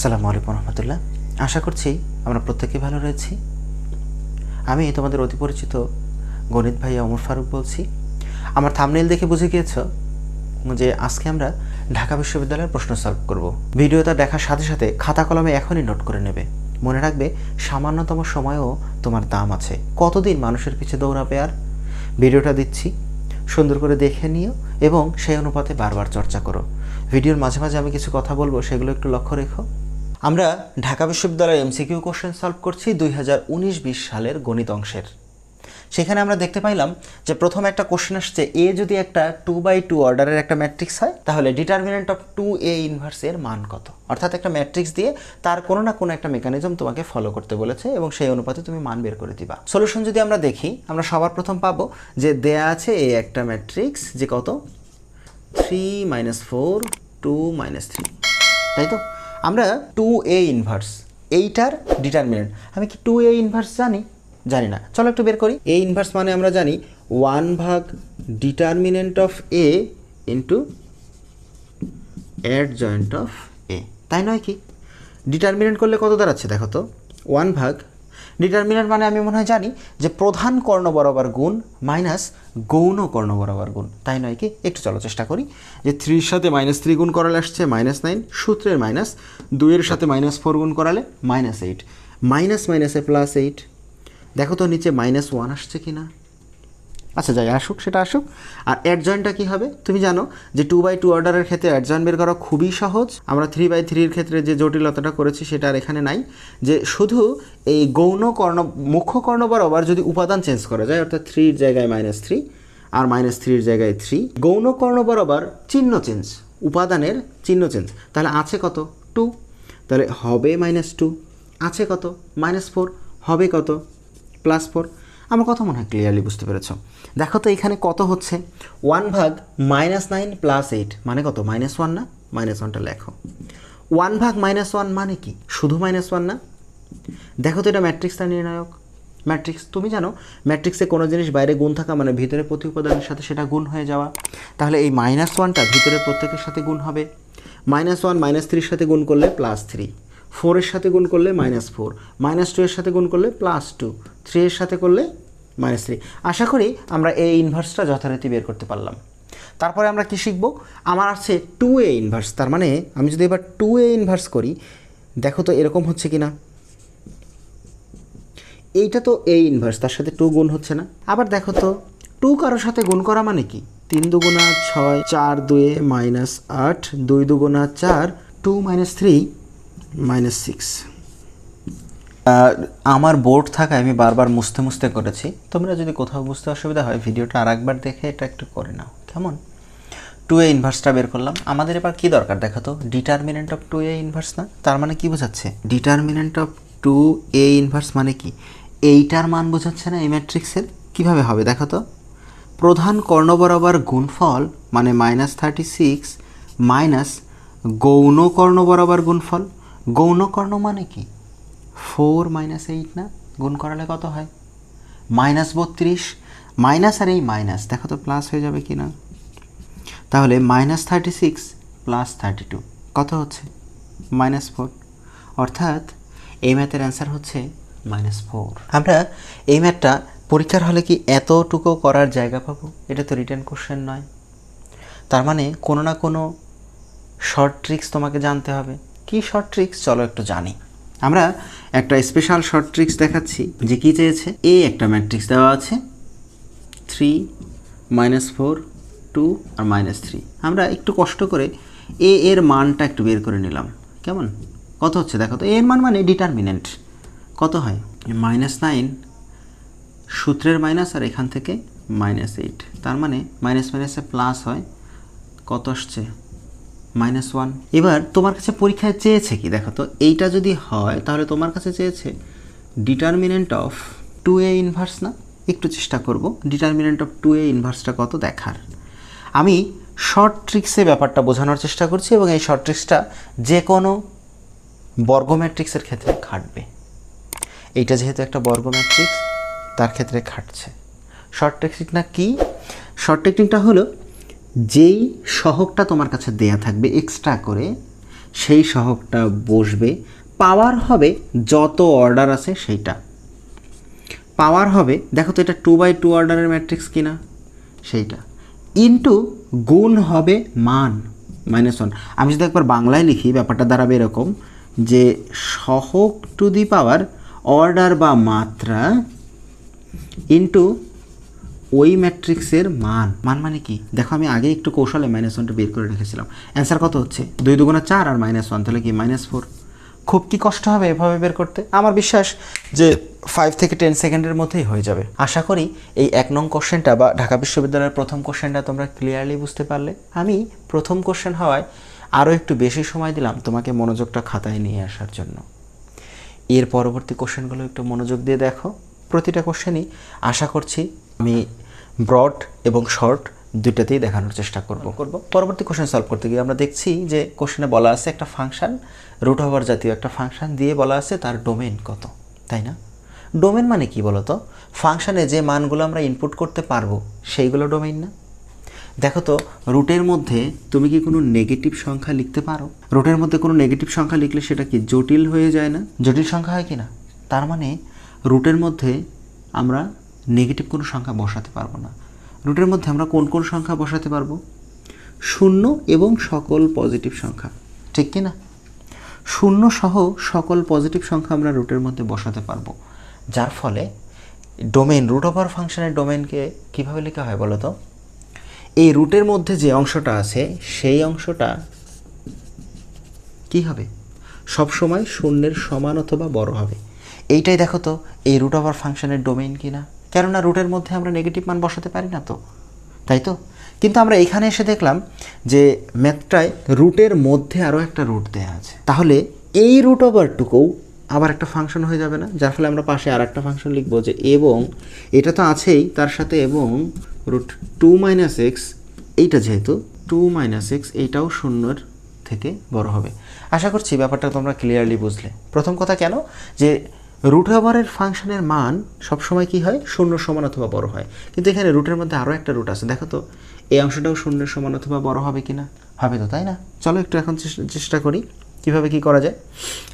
আসসালামু আলাইকুম রহমতুল্লাহ। আশা করছি আমরা প্রত্যেকেই ভালো রয়েছি। আমি তোমাদের অতি পরিচিত গণিত ভাইয়া ওমর ফারুক বলছি। আমার থাম্বনেইল দেখে বুঝে গিয়েছ যে আজকে আমরা ঢাকা বিশ্ববিদ্যালয়ের প্রশ্ন সলভ করব। ভিডিওটা দেখার সাথে সাথে খাতা কলমে এখনই নোট করে নেবে। মনে রাখবে সামান্যতম সময়ও তোমার দাম আছে। কতদিন মানুষের পিছে দৌড়াবে আর? ভিডিওটা দিচ্ছি, সুন্দর করে দেখে নিও এবং সেই অনুপাতে বারবার চর্চা করো। ভিডিওর মাঝে মাঝে আমি কিছু কথা বলবো, সেগুলো একটু লক্ষ্য রেখো। আমরা ঢাকা বিশ্ববিদ্যালয়ের এমসিকিউ কোশ্চেন সলভ করছি 2019-20 সালের গণিত অংশের। সেখানে আমরা দেখতে পাইলাম যে প্রথম একটা কোশ্চেন আসছে, এ যদি একটা 2x2 অর্ডারের একটা ম্যাট্রিক্স হয় তাহলে ডিটারমিনেন্ট অফ 2a ইনভার্স এর মান কত। অর্থাৎ একটা ম্যাট্রিক্স দিয়ে তার কোনো না কোনো একটা মেকানিজম তোমাকে ফলো করতে বলেছে এবং সেই অনুপাতে তুমি মান বের করে দিবা। সলিউশন যদি আমরা দেখি, আমরা সবার প্রথম পাবো যে দেয়া আছে এ একটা ম্যাট্রিক্স যে কত 3 - 4 2 - 3, তাই তো? আমরা 2a ইনভার্স এইটার ডিটারমিনেন্ট, আমি কি 2a ইনভার্স জানি না, চলো একটু বের করি। a ইনভার্স মানে আমরা জানি 1/, determinant of a into adjoint of a, তাই নয় কি? ডিটারমিনেন্ট করলে কত দাঁড়াচ্ছে দেখো তো, 1/, ডিটারমিনেন্ট মানে আমি মনে হয় জানি যে প্রধান কর্ণ বরাবর গুণ মাইনাস গৌণ কর্ণ বরাবর গুণ, তাই নয় কি? একটু চলো চেষ্টা করি। যে 3-র সাথে -3 গুণ করালে আসছে -9, সূত্রের মাইনাস, 2-এর সাথে -4 গুণ করালে -8, মাইনাস মাইনাসে +8। দেখো তো নিচে -1 আসছে কি না? আচ্ছা যাই আসুক, সেটা আসুক। আর অ্যাডজয়েন্টটা কী হবে তুমি জানো যে 2x2 অর্ডারের ক্ষেত্রে অ্যাডজয়েন্ট বের করা খুবই সহজ। আমরা 3/3 এর ক্ষেত্রে যে জটিলতাটা করেছি সেটা আর এখানে নাই। যে শুধু এই গৌণ কর্ণ মুখ্য কর্ণ বরাবর যদি উপাদান চেঞ্জ করা যায়, অর্থাৎ 3-র জায়গায় -3 আর -3-র জায়গায় 3, গৌণ কর্ণ বরাবর চিহ্ন চেঞ্জ, উপাদানের চিহ্ন চেঞ্জ, তাহলে আছে কত 2, তাহলে হবে -2, আছে কত -4, হবে কত +4। আমার কথা মনে হয় ক্লিয়ারলি বুঝতে পেরেছ। দেখো তো এখানে কত হচ্ছে, 1/, -9 + 8 মানে কত -1 না? -1টা লেখো। 1/, -1 মানে কি? শুধু -1 না? দেখো তো এটা ম্যাট্রিক্সটা নির্ণায়ক। ম্যাট্রিক্স তুমি জানো, ম্যাট্রিক্সে কোনো জিনিস বাইরে গুণ থাকা মানে ভিতরে প্রতি উপাদানের সাথে সেটা গুণ হয়ে যাওয়া। তাহলে এই -1টা ভিতরে প্রত্যেকের সাথে গুণ হবে। -1 -3-র সাথে গুণ করলে +3, 4-এর সাথে গুণ করলে -4, -2-এর সাথে গুণ করলে +2, 3-এর সাথে করলে -3। আশা করি আমরা এই ইনভার্সটা যথারীতি বের করতে পারলাম। তারপরে আমরা কি শিখব? আমার আছে 2a ইনভার্স, তার মানে আমি যদি এবার 2a ইনভার্স করি, দেখো তো এরকম হচ্ছে কি না? এইটা তো a ইনভার্স, তার সাথে 2 গুণ হচ্ছে না? আবার দেখো তো 2 কারোর সাথে গুণ করা মানে কি? 3 × 2 = 6, 4 × 2 = -8, 2 × 2 = 4, 2 - 3 - 6। আমার বোর্ড থাকায় আমি বারবার মুছতে করেছি। তোমরা যদি কোথাও বুঝতে অসুবিধা হয় ভিডিওটা আরেকবার দেখে এটা একটু করে নাও, কেমন? 2a ইনভার্সটা বের করলাম। আমাদের এবার কি দরকার দেখো তো, ডিটারমিনেন্ট অফ 2a ইনভার্স না? তার মানে কি বোঝাচ্ছে? ডিটারমিনেন্ট অফ 2a ইনভার্স মানে কি? এইটার মান বোঝাচ্ছে না এই ম্যাট্রিক্সের? কীভাবে হবে দেখো তো, প্রধান কর্ণ বরাবর গুণফল মানে -36 মাইনাস গৌণ কর্ণ বরাবর গুণফল। গৌণ কর্ণ মানে কি? 4 - 8 না? গুণ করালে কত হয়? -32, মাইনাস আর এই মাইনাস দেখো তো প্লাস হয়ে যাবে কি না? তাহলে -36 + 32 কত হচ্ছে? -4। অর্থাৎ এই ম্যাথের অ্যান্সার হচ্ছে -4। আমরা এই ম্যাথটা পরীক্ষার হলে কি এতটুকু করার জায়গা পাবো? এটা তো রিটেন কোশ্চেন নয়। তার মানে কোনো না কোনো শর্ট ট্রিক্স তোমাকে জানতে হবে। কি শর্ট ট্রিক্স চলো একটু জানি। আমরা একটা স্পেশাল শর্ট ট্রিক্স দেখাচ্ছি। যে কি চেয়েছে, এ একটা ম্যাট্রিক্স দেওয়া আছে 3 - 4 2 আর -3। আমরা একটু কষ্ট করে এ এর মানটা একটু বের করে নিলাম, কেমন? কত হচ্ছে দেখো তো, এর মান মানে ডিটারমিনেন্ট কত হয়? -9, সূত্রের মাইনাস আর এখান থেকে -8, তার মানে মাইনাস মাইনাসে প্লাস হয়, কত আসছে? -1। এবার তোমার কাছে পরীক্ষায় চেয়েছে কি দেখো তো, এইটা যদি হয় তাহলে তোমার কাছে চেয়েছে ডিটারমিনেন্ট অফ 2a ইনভার্স না? একটু চেষ্টা করব ডিটারমিনেন্ট অফ 2a ইনভার্সটা কত দেখার। আমি শর্ট ট্রিক্সে ব্যাপারটা বোঝানোর চেষ্টা করছি এবং এই শর্ট ট্রিক্সটা যে কোনো বর্গ ম্যাট্রিক্সের ক্ষেত্রে খাটবে। এইটা যেহেতু একটা বর্গ ম্যাট্রিক্স তার ক্ষেত্রে খাটছে। শর্ট টেকনিকটা কি? শর্ট টেকনিকটা হলো যেই সহগটা তোমার কাছে দেয়া থাকবে এক্সট্রা করে, সেই সহগটা বসবে, পাওয়ার হবে যত অর্ডার আছে সেইটা, পাওয়ার হবে দেখো তো এটা 2/2 অর্ডারের ম্যাট্রিক্স কিনা সেইটা, ইনটু গুণ হবে মান -1। আমি যদি একবার বাংলায় লিখি ব্যাপারটা দাঁড়াবে এরকম যে সহগ টু দি পাওয়ার অর্ডার বা মাত্রা ইনটু ওই ম্যাট্রিক্সের মান। মান মানে কি দেখো, আমি আগে একটু কৌশলে -1টা বের করে রেখেছিলাম। অ্যান্সার কত হচ্ছে 2 × 4 আর -1, তাহলে কি -4। খুব কি কষ্ট হবে এভাবে বের করতে? আমার বিশ্বাস যে 5 থেকে 10 সেকেন্ডের মধ্যেই হয়ে যাবে। আশা করি এই 1 নং কোশ্চেনটা বা ঢাকা বিশ্ববিদ্যালয়ের প্রথম কোশ্চেনটা তোমরা ক্লিয়ারলি বুঝতে পারলে। আমি প্রথম কোশ্চেন হওয়ায় আরও একটু বেশি সময় দিলাম তোমাকে মনোযোগটা খাতায় নিয়ে আসার জন্য। এর পরবর্তী কোশ্চেনগুলো একটু মনোযোগ দিয়ে দেখো। প্রতিটা কোশ্চেনই আশা করছি আমি ব্রড এবং শর্ট দুইটাতেই দেখানোর চেষ্টা করব। পরবর্তী কোশ্চেন সলভ করতে গিয়ে আমরা দেখছি যে কোশ্চেনে বলা আছে একটা ফাংশন, রুট ওভার জাতীয় একটা ফাংশন দিয়ে বলা আছে তার ডোমেন কত, তাই না? ডোমেন মানে কি বলো তো? ফাংশনে যে মানগুলো আমরা ইনপুট করতে পারবো সেইগুলো ডোমেন না? দেখো তো রুটের মধ্যে তুমি কি কোনো নেগেটিভ সংখ্যা লিখতে পারো? রুটের মধ্যে কোনো নেগেটিভ সংখ্যা লিখলে সেটা কি জটিল হয়ে যায় না? জটিল সংখ্যা হয় কি না? তার মানে রুটের মধ্যে আমরা নেগেটিভ কোনো সংখ্যা বসাতে পারবো না। রুটের মধ্যে আমরা কোন কোন সংখ্যা বসাতে পারবো? শূন্য এবং সকল পজিটিভ সংখ্যা, ঠিক কি না? শূন্য সহ সকল পজিটিভ সংখ্যা আমরা রুটের মধ্যে বসাতে পারবো, যার ফলে ডোমেন, রুট ওভার ফাংশনের ডোমেনকে কীভাবে লেখা হয় বলো তো? এই রুটের মধ্যে যে অংশটা আছে সেই অংশটা কি হবে? সবসময় শূন্যের সমান অথবা বড় হবে। এইটাই দেখো তো এই রুট ওভার ফাংশনের ডোমেইন কিনা, কেননা রুটের মধ্যে আমরা নেগেটিভ মান বসাতে পারি না তো, তাই তো? কিন্তু আমরা এখানে এসে দেখলাম যে ম্যাথটায় রুটের মধ্যে আরও একটা রুট দেওয়া আছে, তাহলে এই রুট ওভারটুকুও আবার একটা ফাংশন হয়ে যাবে না? যার ফলে আমরা পাশে আর একটা ফাংশন লিখবো যে এবং, এটা তো আছেই, তার সাথে এবং রুট 2 - x, এইটা যেহেতু 2 - x এইটাও শূন্যর থেকে বড় হবে। আশা করছি ব্যাপারটা তোমরা ক্লিয়ারলি বুঝলে। প্রথম কথা কেন যে রুট ওভারের ফাংশনের মান সবসময় কি হয়? শূন্য সমান অথবা বড় হয়। কিন্তু এখানে রুটের মধ্যে আরও একটা রুট আছে, দেখো তো এই অংশটাও শূন্যের সমান অথবা বড় হবে কি না? হবে তো, তাই না? চলো একটু এখন চেষ্টা করি কিভাবে কি করা যায়।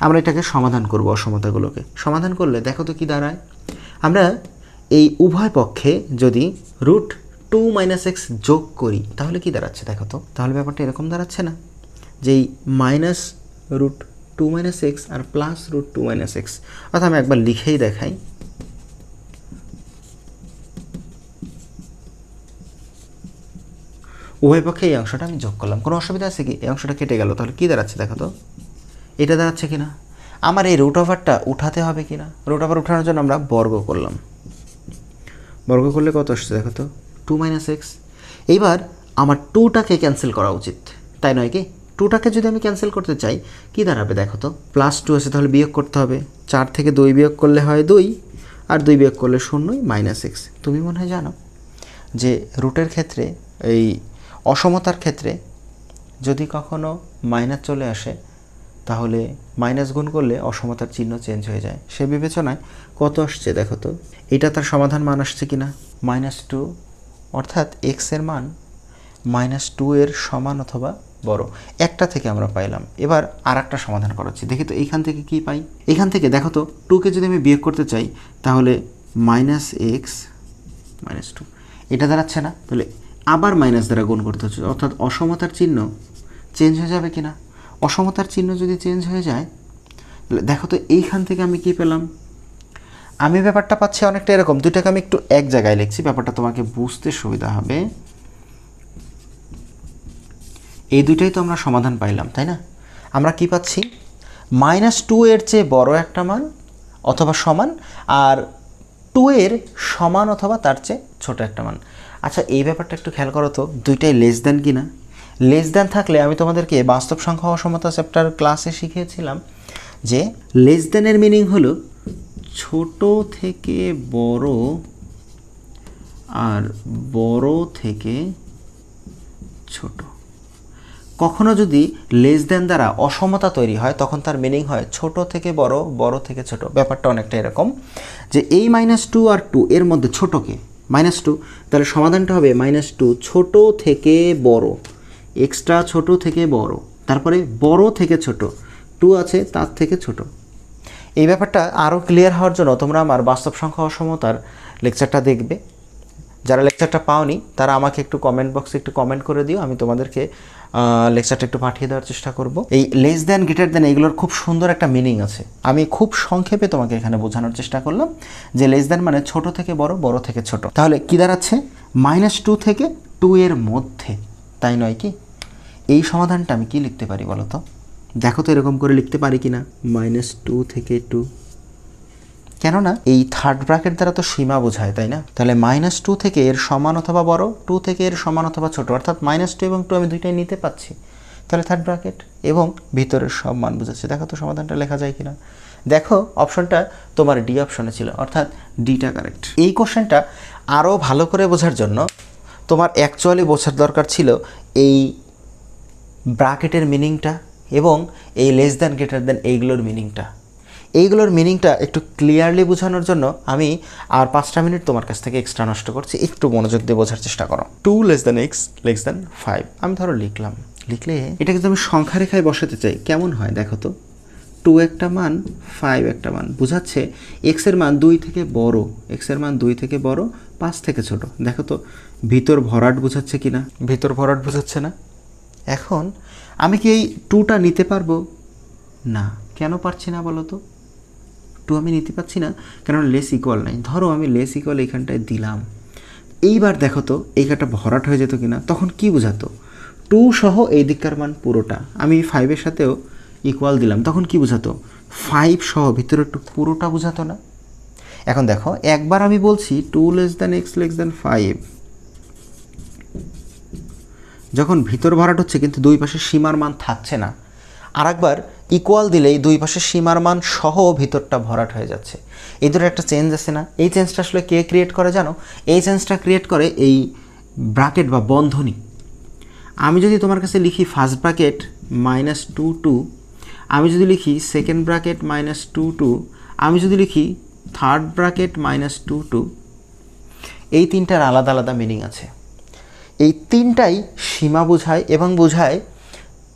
আমরা এটাকে সমাধান করব, অসমতাগুলোকে সমাধান করলে দেখো তো কি দাঁড়ায়। আমরা এই উভয় পক্ষে যদি রুট 2 - x যোগ করি তাহলে কি দাঁড়াচ্ছে দেখো তো? তাহলে ব্যাপারটা এরকম দাঁড়াচ্ছে না যে এই -√2 - x আর +√2 - x, অর্থাৎ আমি একবার লিখেই দেখাই। উভয় পক্ষে এই অংশটা আমি যোগ করলাম, কোনো অসুবিধা আছে কি? এই অংশটা কেটে গেল, তাহলে কি দাঁড়াচ্ছে দেখো তো? এটা দাঁড়াচ্ছে কি না? আমার এই রুট ওভারটা উঠাতে হবে কি না? রুট ওভার উঠানোর জন্য আমরা বর্গ করলাম, বর্গ করলে কত আসছে দেখো তো? 2 - x। এইবার আমার 2টাকে ক্যান্সেল করা উচিত, তাই নয় কি? 2টাকে যদি আমি ক্যান্সেল করতে চাই কি দাঁড়াবে দেখো তো? +2 আছে, তাহলে বিয়োগ করতে হবে। 4 থেকে 2 বিয়োগ করলে হয় 2, আর 2 বিয়োগ করলে 0 -x। তুমি মনে হয় জানো যে রুটের ক্ষেত্রে, এই অসমতার ক্ষেত্রে যদি কখনো মাইনাস চলে আসে তাহলে মাইনাস গুণ করলে অসমতার চিহ্ন চেঞ্জ হয়ে যায়। সে বিবেচনায় কত আসছে দেখো তো? এটা তার সমাধান মান আসছে কি না? -2, অর্থাৎ x এর মান -2 এর সমান অথবা বড়। একটা থেকে আমরা পাইলাম। এবার আর একটা সমাধান করাচ্ছি, দেখি তো এইখান থেকে কি পাই। এখান থেকে দেখো তো 2কে যদি আমি বিয়োগ করতে চাই তাহলে -x -2 এটা দাঁড়াচ্ছে না? তাহলে আবার মাইনাস দ্বারা গুণ করতে হচ্ছে, অর্থাৎ অসমতার চিহ্ন চেঞ্জ হয়ে যাবে কিনা? অসমতার চিহ্ন যদি চেঞ্জ হয়ে যায় তাহলে দেখো তো এইখান থেকে আমি কি পেলাম? আমি ব্যাপারটা পাচ্ছি অনেকটা এরকম। দুইটাকে আমি একটু এক জায়গায় লিখছি, ব্যাপারটা তোমাকে বুঝতে সুবিধা হবে। এই দুইটাই তো আমরা সমাধান পাইলাম, তাই না? আমরা কি পাচ্ছি? -2 এর চেয়ে বড় একটা মান অথবা সমান, আর 2 এর সমান অথবা তার চেয়ে ছোট একটা মান। আচ্ছা এই ব্যাপারটা একটু খেয়াল করো তো, দুইটাই লেস দেন কি না? লেস দেন থাকলে আমি তোমাদেরকে বাস্তব সংখ্যা অসমতা চ্যাপ্টার ক্লাসে শিখিয়েছিলাম যে লেস দেনের মিনিং হলো ছোট থেকে বড় আর বড় থেকে ছোট। কখনো যদি লেস দেন দ্বারা অসমতা তৈরি হয় তখন তার মিনিং হয় ছোট থেকে বড়, বড় থেকে ছোট। ব্যাপারটা অনেকটা এরকম যে এই -2 আর 2 এর মধ্যে ছোটকে -2, তাহলে সমাধানটা হবে -2 ছোট থেকে বড়, এক্সট্রা ছোট থেকে বড়, তারপরে বড় থেকে ছোট, 2 আছে তার থেকে ছোট। এই ব্যাপারটা আরও ক্লিয়ার হওয়ার জন্য তোমরা আমার বাস্তব সংখ্যা অসমতার লেকচারটা দেখবে। যারা লেকচারটা পাওনি তারা আমাকে একটু কমেন্ট বক্সে একটু কমেন্ট করে দিও, আমি তোমাদেরকে লেকচারটা একটু পাঠিয়ে দেওয়ার চেষ্টা করব। এই লেস দ্যান গ্রেটার দ্যান এগুলোর খুব সুন্দর একটা মিনিং আছে, আমি খুব সংক্ষেপে তোমাকে এখানে বোঝানোর চেষ্টা করলাম যে লেস দ্যান মানে ছোট থেকে বড়, বড় থেকে ছোট। তাহলে কি দাঁড়াচ্ছে, -2 থেকে 2 এর মধ্যে, তাই নয় কি? এই সমাধানটা আমি কি লিখতে পারি বলো তো? দেখো তো এরকম করে লিখতে পারি কিনা, -2 থেকে 2। কেননা এই থার্ড ব্র্যাকেট দ্বারা তো সীমা বোঝায়, তাই না? তাহলে -2 থেকে এর সমান অথবা বড়, 2 থেকে এর সমান অথবা ছোট, অর্থাৎ -2 এবং 2 আমি দুইটাই নিতে পাচ্ছি। তাহলে থার্ড ব্র্যাকেট এবং ভিতরের সব মান বোঝাচ্ছে। দেখো তো সমাধানটা লেখা যায় কিনা। দেখো অপশনটা তোমার ডি অপশনে ছিল, অর্থাৎ ডিটা কারেক্ট। এই কোশ্চেনটা আরও ভালো করে বোঝার জন্য তোমার অ্যাকচুয়ালি বোঝার দরকার ছিল এই ব্র্যাকেটের মিনিংটা এবং এই লেস দ্যান গ্রেটার দ্যান এইগুলোর মিনিংটা। এইগুলোর মিনিংটা একটু ক্লিয়ারলি বোঝানোর জন্য আমি আর 5টা মিনিট তোমার কাছ থেকে এক্সট্রা নষ্ট করছি, একটু মনোযোগ দিয়ে বোঝার চেষ্টা করো। 2 less than x less than 5 আমি ধরো লিখলাম, লিখলে এটাকে যদি আমি সংখ্যা রেখায় বসাতে চাই কেমন হয় দেখো তো। 2 একটা মান, 5 একটা মান, বোঝাচ্ছে x এর মান 2 থেকে বড়, x এর মান 2 থেকে বড়, 5 থেকে ছোট। দেখো তো ভিতর ভরাট বোঝাচ্ছে কিনা, ভিতর ভরাট বোঝাচ্ছে না। এখন আমি কি এই 2টা নিতে পারবো না? কেন পারছি না বলো তো? 2 আমি নিতে পারছি না কারণ লেস ইকুয়াল নাই। ধরো আমি লেস ইকুয়াল এইখানটায় দিলাম, এইবার দেখো তো এইখানটা ভরাট হয়ে যেত কিনা, তখন কি বোঝাতো? 2 সহ এই দিককার মান পুরোটা, আমি 5-এর সাথেও ইকুয়াল দিলাম, তখন কি বোঝাতো? 5 সহ ভিতরে একটু পুরোটা বোঝাতো না? এখন দেখো একবার আমি বলছি 2 less than x less than 5, যখন ভিতর ভরাট হচ্ছে কিন্তু দুই পাশে সীমার মান থাকছে না, আর একবার ইকুয়াল দিলেই দুই পাশে সীমার মান সহ ভিতরটা ভরাট হয়ে যাচ্ছে। এই দুটো একটা চেঞ্জ আছে না? এই চেঞ্জটা আসলে কে ক্রিয়েট করে জানো? এই চেঞ্জটা ক্রিয়েট করে এই ব্র্যাকেট বা বন্ধনী। আমি যদি তোমার কাছে লিখি ফার্স্ট ব্র্যাকেট -2 2, আমি যদি লিখি সেকেন্ড ব্র্যাকেট -2 2, আমি যদি লিখি থার্ড ব্র্যাকেট -2 2, এই তিনটার আলাদা আলাদা মিনিং আছে। এই তিনটাই সীমা বোঝায় এবং বোঝায়,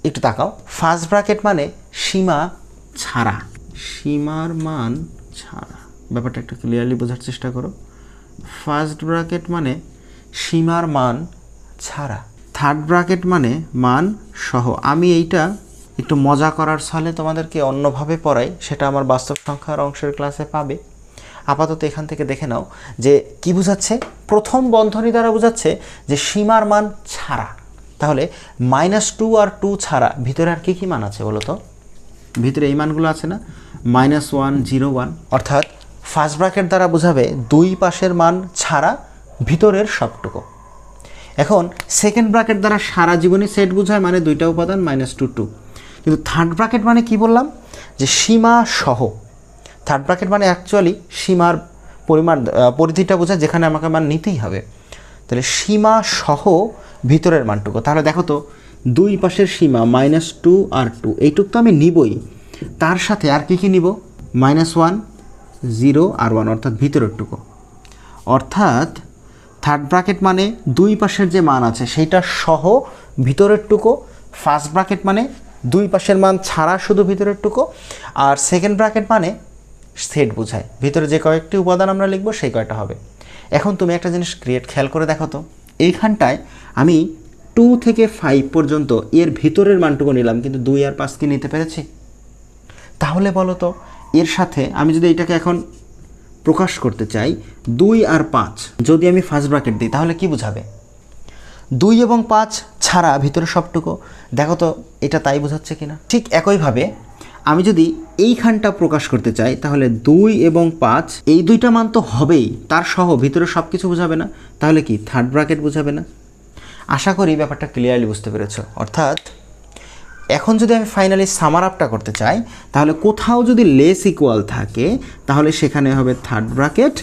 একটু তাকাও, ফার্স্ট ব্র্যাকেট মানে সীমা ছাড়া, সীমার মান ছাড়া। ব্যাপারটা একটু ক্লিয়ারলি বোঝার চেষ্টা করো। ফার্স্ট ব্র্যাকেট মানে সীমার মান ছাড়া, থার্ড ব্র্যাকেট মানে মান সহ। আমি এইটা একটু মজা করার ছলে তোমাদেরকে অন্যভাবে পড়াই, সেটা আমার বাস্তব সংখ্যার অংশের ক্লাসে পাবে। আপাতত এখান থেকে দেখে নাও যে কি বোঝাচ্ছে। প্রথম বন্ধনী দ্বারা বোঝাচ্ছে যে সীমার মান ছাড়া। তাহলে -2 আর 2 ছাড়া ভিতরে আর কি কি মান আছে বলো তো? ভিতরে এই মানগুলো আছে না, -1 0 1, অর্থাৎ ফার্স্ট ব্র্যাকেট দ্বারা বোঝাবে দুই পাশের মান ছাড়া ভিতরের সবটুকু। এখন সেকেন্ড ব্র্যাকেট দ্বারা সারা জীবনী সেট বোঝায়, মানে দুইটা উপাদান -2 2। কিন্তু থার্ড ব্র্যাকেট মানে কি বললাম? যে সীমা সহ। থার্ড ব্র্যাকেট মানে অ্যাকচুয়ালি সীমার পরিমাণ পরিধিটা বোঝায়, যেখানে আমাকে মান নিতেই হবে। তাহলে সীমা সহ ভিতরের মানটুকু। তাহলে দেখো তো দুই পাশের সীমা -2 আর 2, এইটুক তো আমি নিবই, তার সাথে আর কি কি নিব? -1 0 আর 1, অর্থাৎ ভিতরেরটুকু। অর্থাৎ থার্ড ব্র্যাকেট মানে দুই পাশের যে মান আছে সেইটা সহ ভিতরেরটুকু, ফার্স্ট ব্র্যাকেট মানে দুই পাশের মান ছাড়া শুধু ভিতরেরটুকু, আর সেকেন্ড ব্র্যাকেট মানে সেট বোঝায়, ভিতরে যে কয়েকটি উপাদান আমরা লিখবো সেই কয়টা হবে। এখন তুমি একটা জিনিস খেয়াল করে দেখো তো, এইখানটায় আমি 2 থেকে 5 পর্যন্ত এর ভিতরের মানটুকু নিলাম, কিন্তু 2 আর 5 কি নিতে পেরেছি? তাহলে বলো তো এর সাথে আমি যদি এটাকে এখন প্রকাশ করতে চাই 2 আর 5, যদি আমি ফার্স্ট ব্র্যাকেট দিই তাহলে কি বোঝাবে? 2 এবং 5 ছাড়া ভিতরে সবটুকু। দেখো তো এটা তাই বোঝাচ্ছে কিনা? ঠিক একইভাবে আমি যদি এইখানটা প্রকাশ করতে চাই তাহলে 2 এবং 5 এই দুইটা মান তো হবেই, তার সহ ভিতরে সব কিছু বোঝাবে না। তাহলে কি থার্ড ব্র্যাকেট বোঝাবে না? আশা করি ব্যাপারটা ক্লিয়ারলি বুঝতে পেরেছ। অর্থাৎ এখন যদি আমি ফাইনালি সামার আপটা করতে চাই, তাহলে কোথাও যদি লেস ইকুয়াল থাকে তাহলে সেখানে হবে থার্ড ব্র্যাকেট,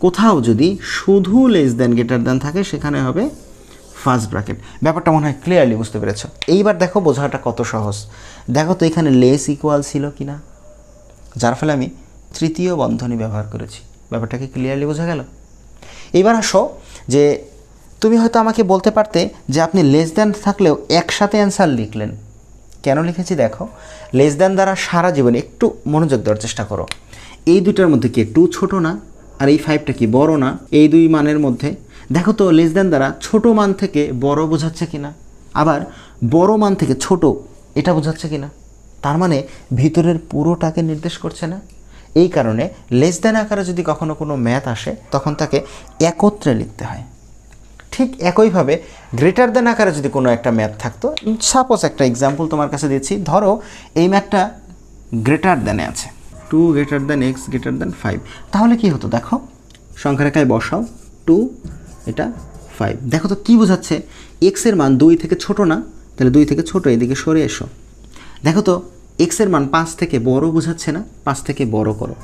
কোথাও যদি শুধু লেস দ্যান গ্রেটার দ্যান থাকে সেখানে হবে ফার্স্ট ব্র্যাকেট। ব্যাপারটা মনে হয় ক্লিয়ারলি বুঝতে পেরেছ। এইবার দেখো বোঝাটা কত সহজ। দেখো তো এখানে লেস ইকুয়াল ছিল কি না, যার ফলে আমি তৃতীয় বন্ধনী ব্যবহার করেছি। ব্যাপারটাকে ক্লিয়ারলি বোঝা গেল। এইবার আসো যে তুমি হয়তো আমাকে বলতে পারতে যে আপনি লেস দ্যান থাকলেও একসাথে অ্যান্সার লিখলেন, কেন লিখেছি দেখো, লেস দ্যান দ্বারা সারা জীবন একটু মনোযোগ দেওয়ার চেষ্টা করো। এই দুইটার মধ্যে কি 2 ছোট না, আর এই 5টা কি বড় না? এই দুই মানের মধ্যে দেখো তো লেস দ্যান দ্বারা ছোট মান থেকে বড় বোঝাচ্ছে কিনা, আবার বড় মান থেকে ছোট এটা বোঝাচ্ছে কিনা। তার মানে ভিতরের পুরোটাকে নির্দেশ করছে না। এই কারণে লেস দ্যান আকারে যদি কখনো কোনো ম্যাথ আসে তখন তাকে একত্রে লিখতে হয়। ঠিক একইভাবে গ্রেটার দ্যান আকারে যদি কোনো একটা ম্যাথ থাকতো, সাপোজ একটা এক্সাম্পল তোমার কাছে দিচ্ছি, ধরো এই ম্যাথটা গ্রেটার দ্যানে আছে 2 greater than x greater than 5, তাহলে কি হতো দেখো, সংখ্যা রেখায় বসাও 2, এটা 5। দেখো তো কী বোঝাচ্ছে, x এর মান 2 থেকে ছোট না, তাহলে 2 থেকে ছোট, এদিকে সরে এসো। দেখো তো x এর মান 5 থেকে বড় বোঝাচ্ছে না, 5 থেকে বড় করো।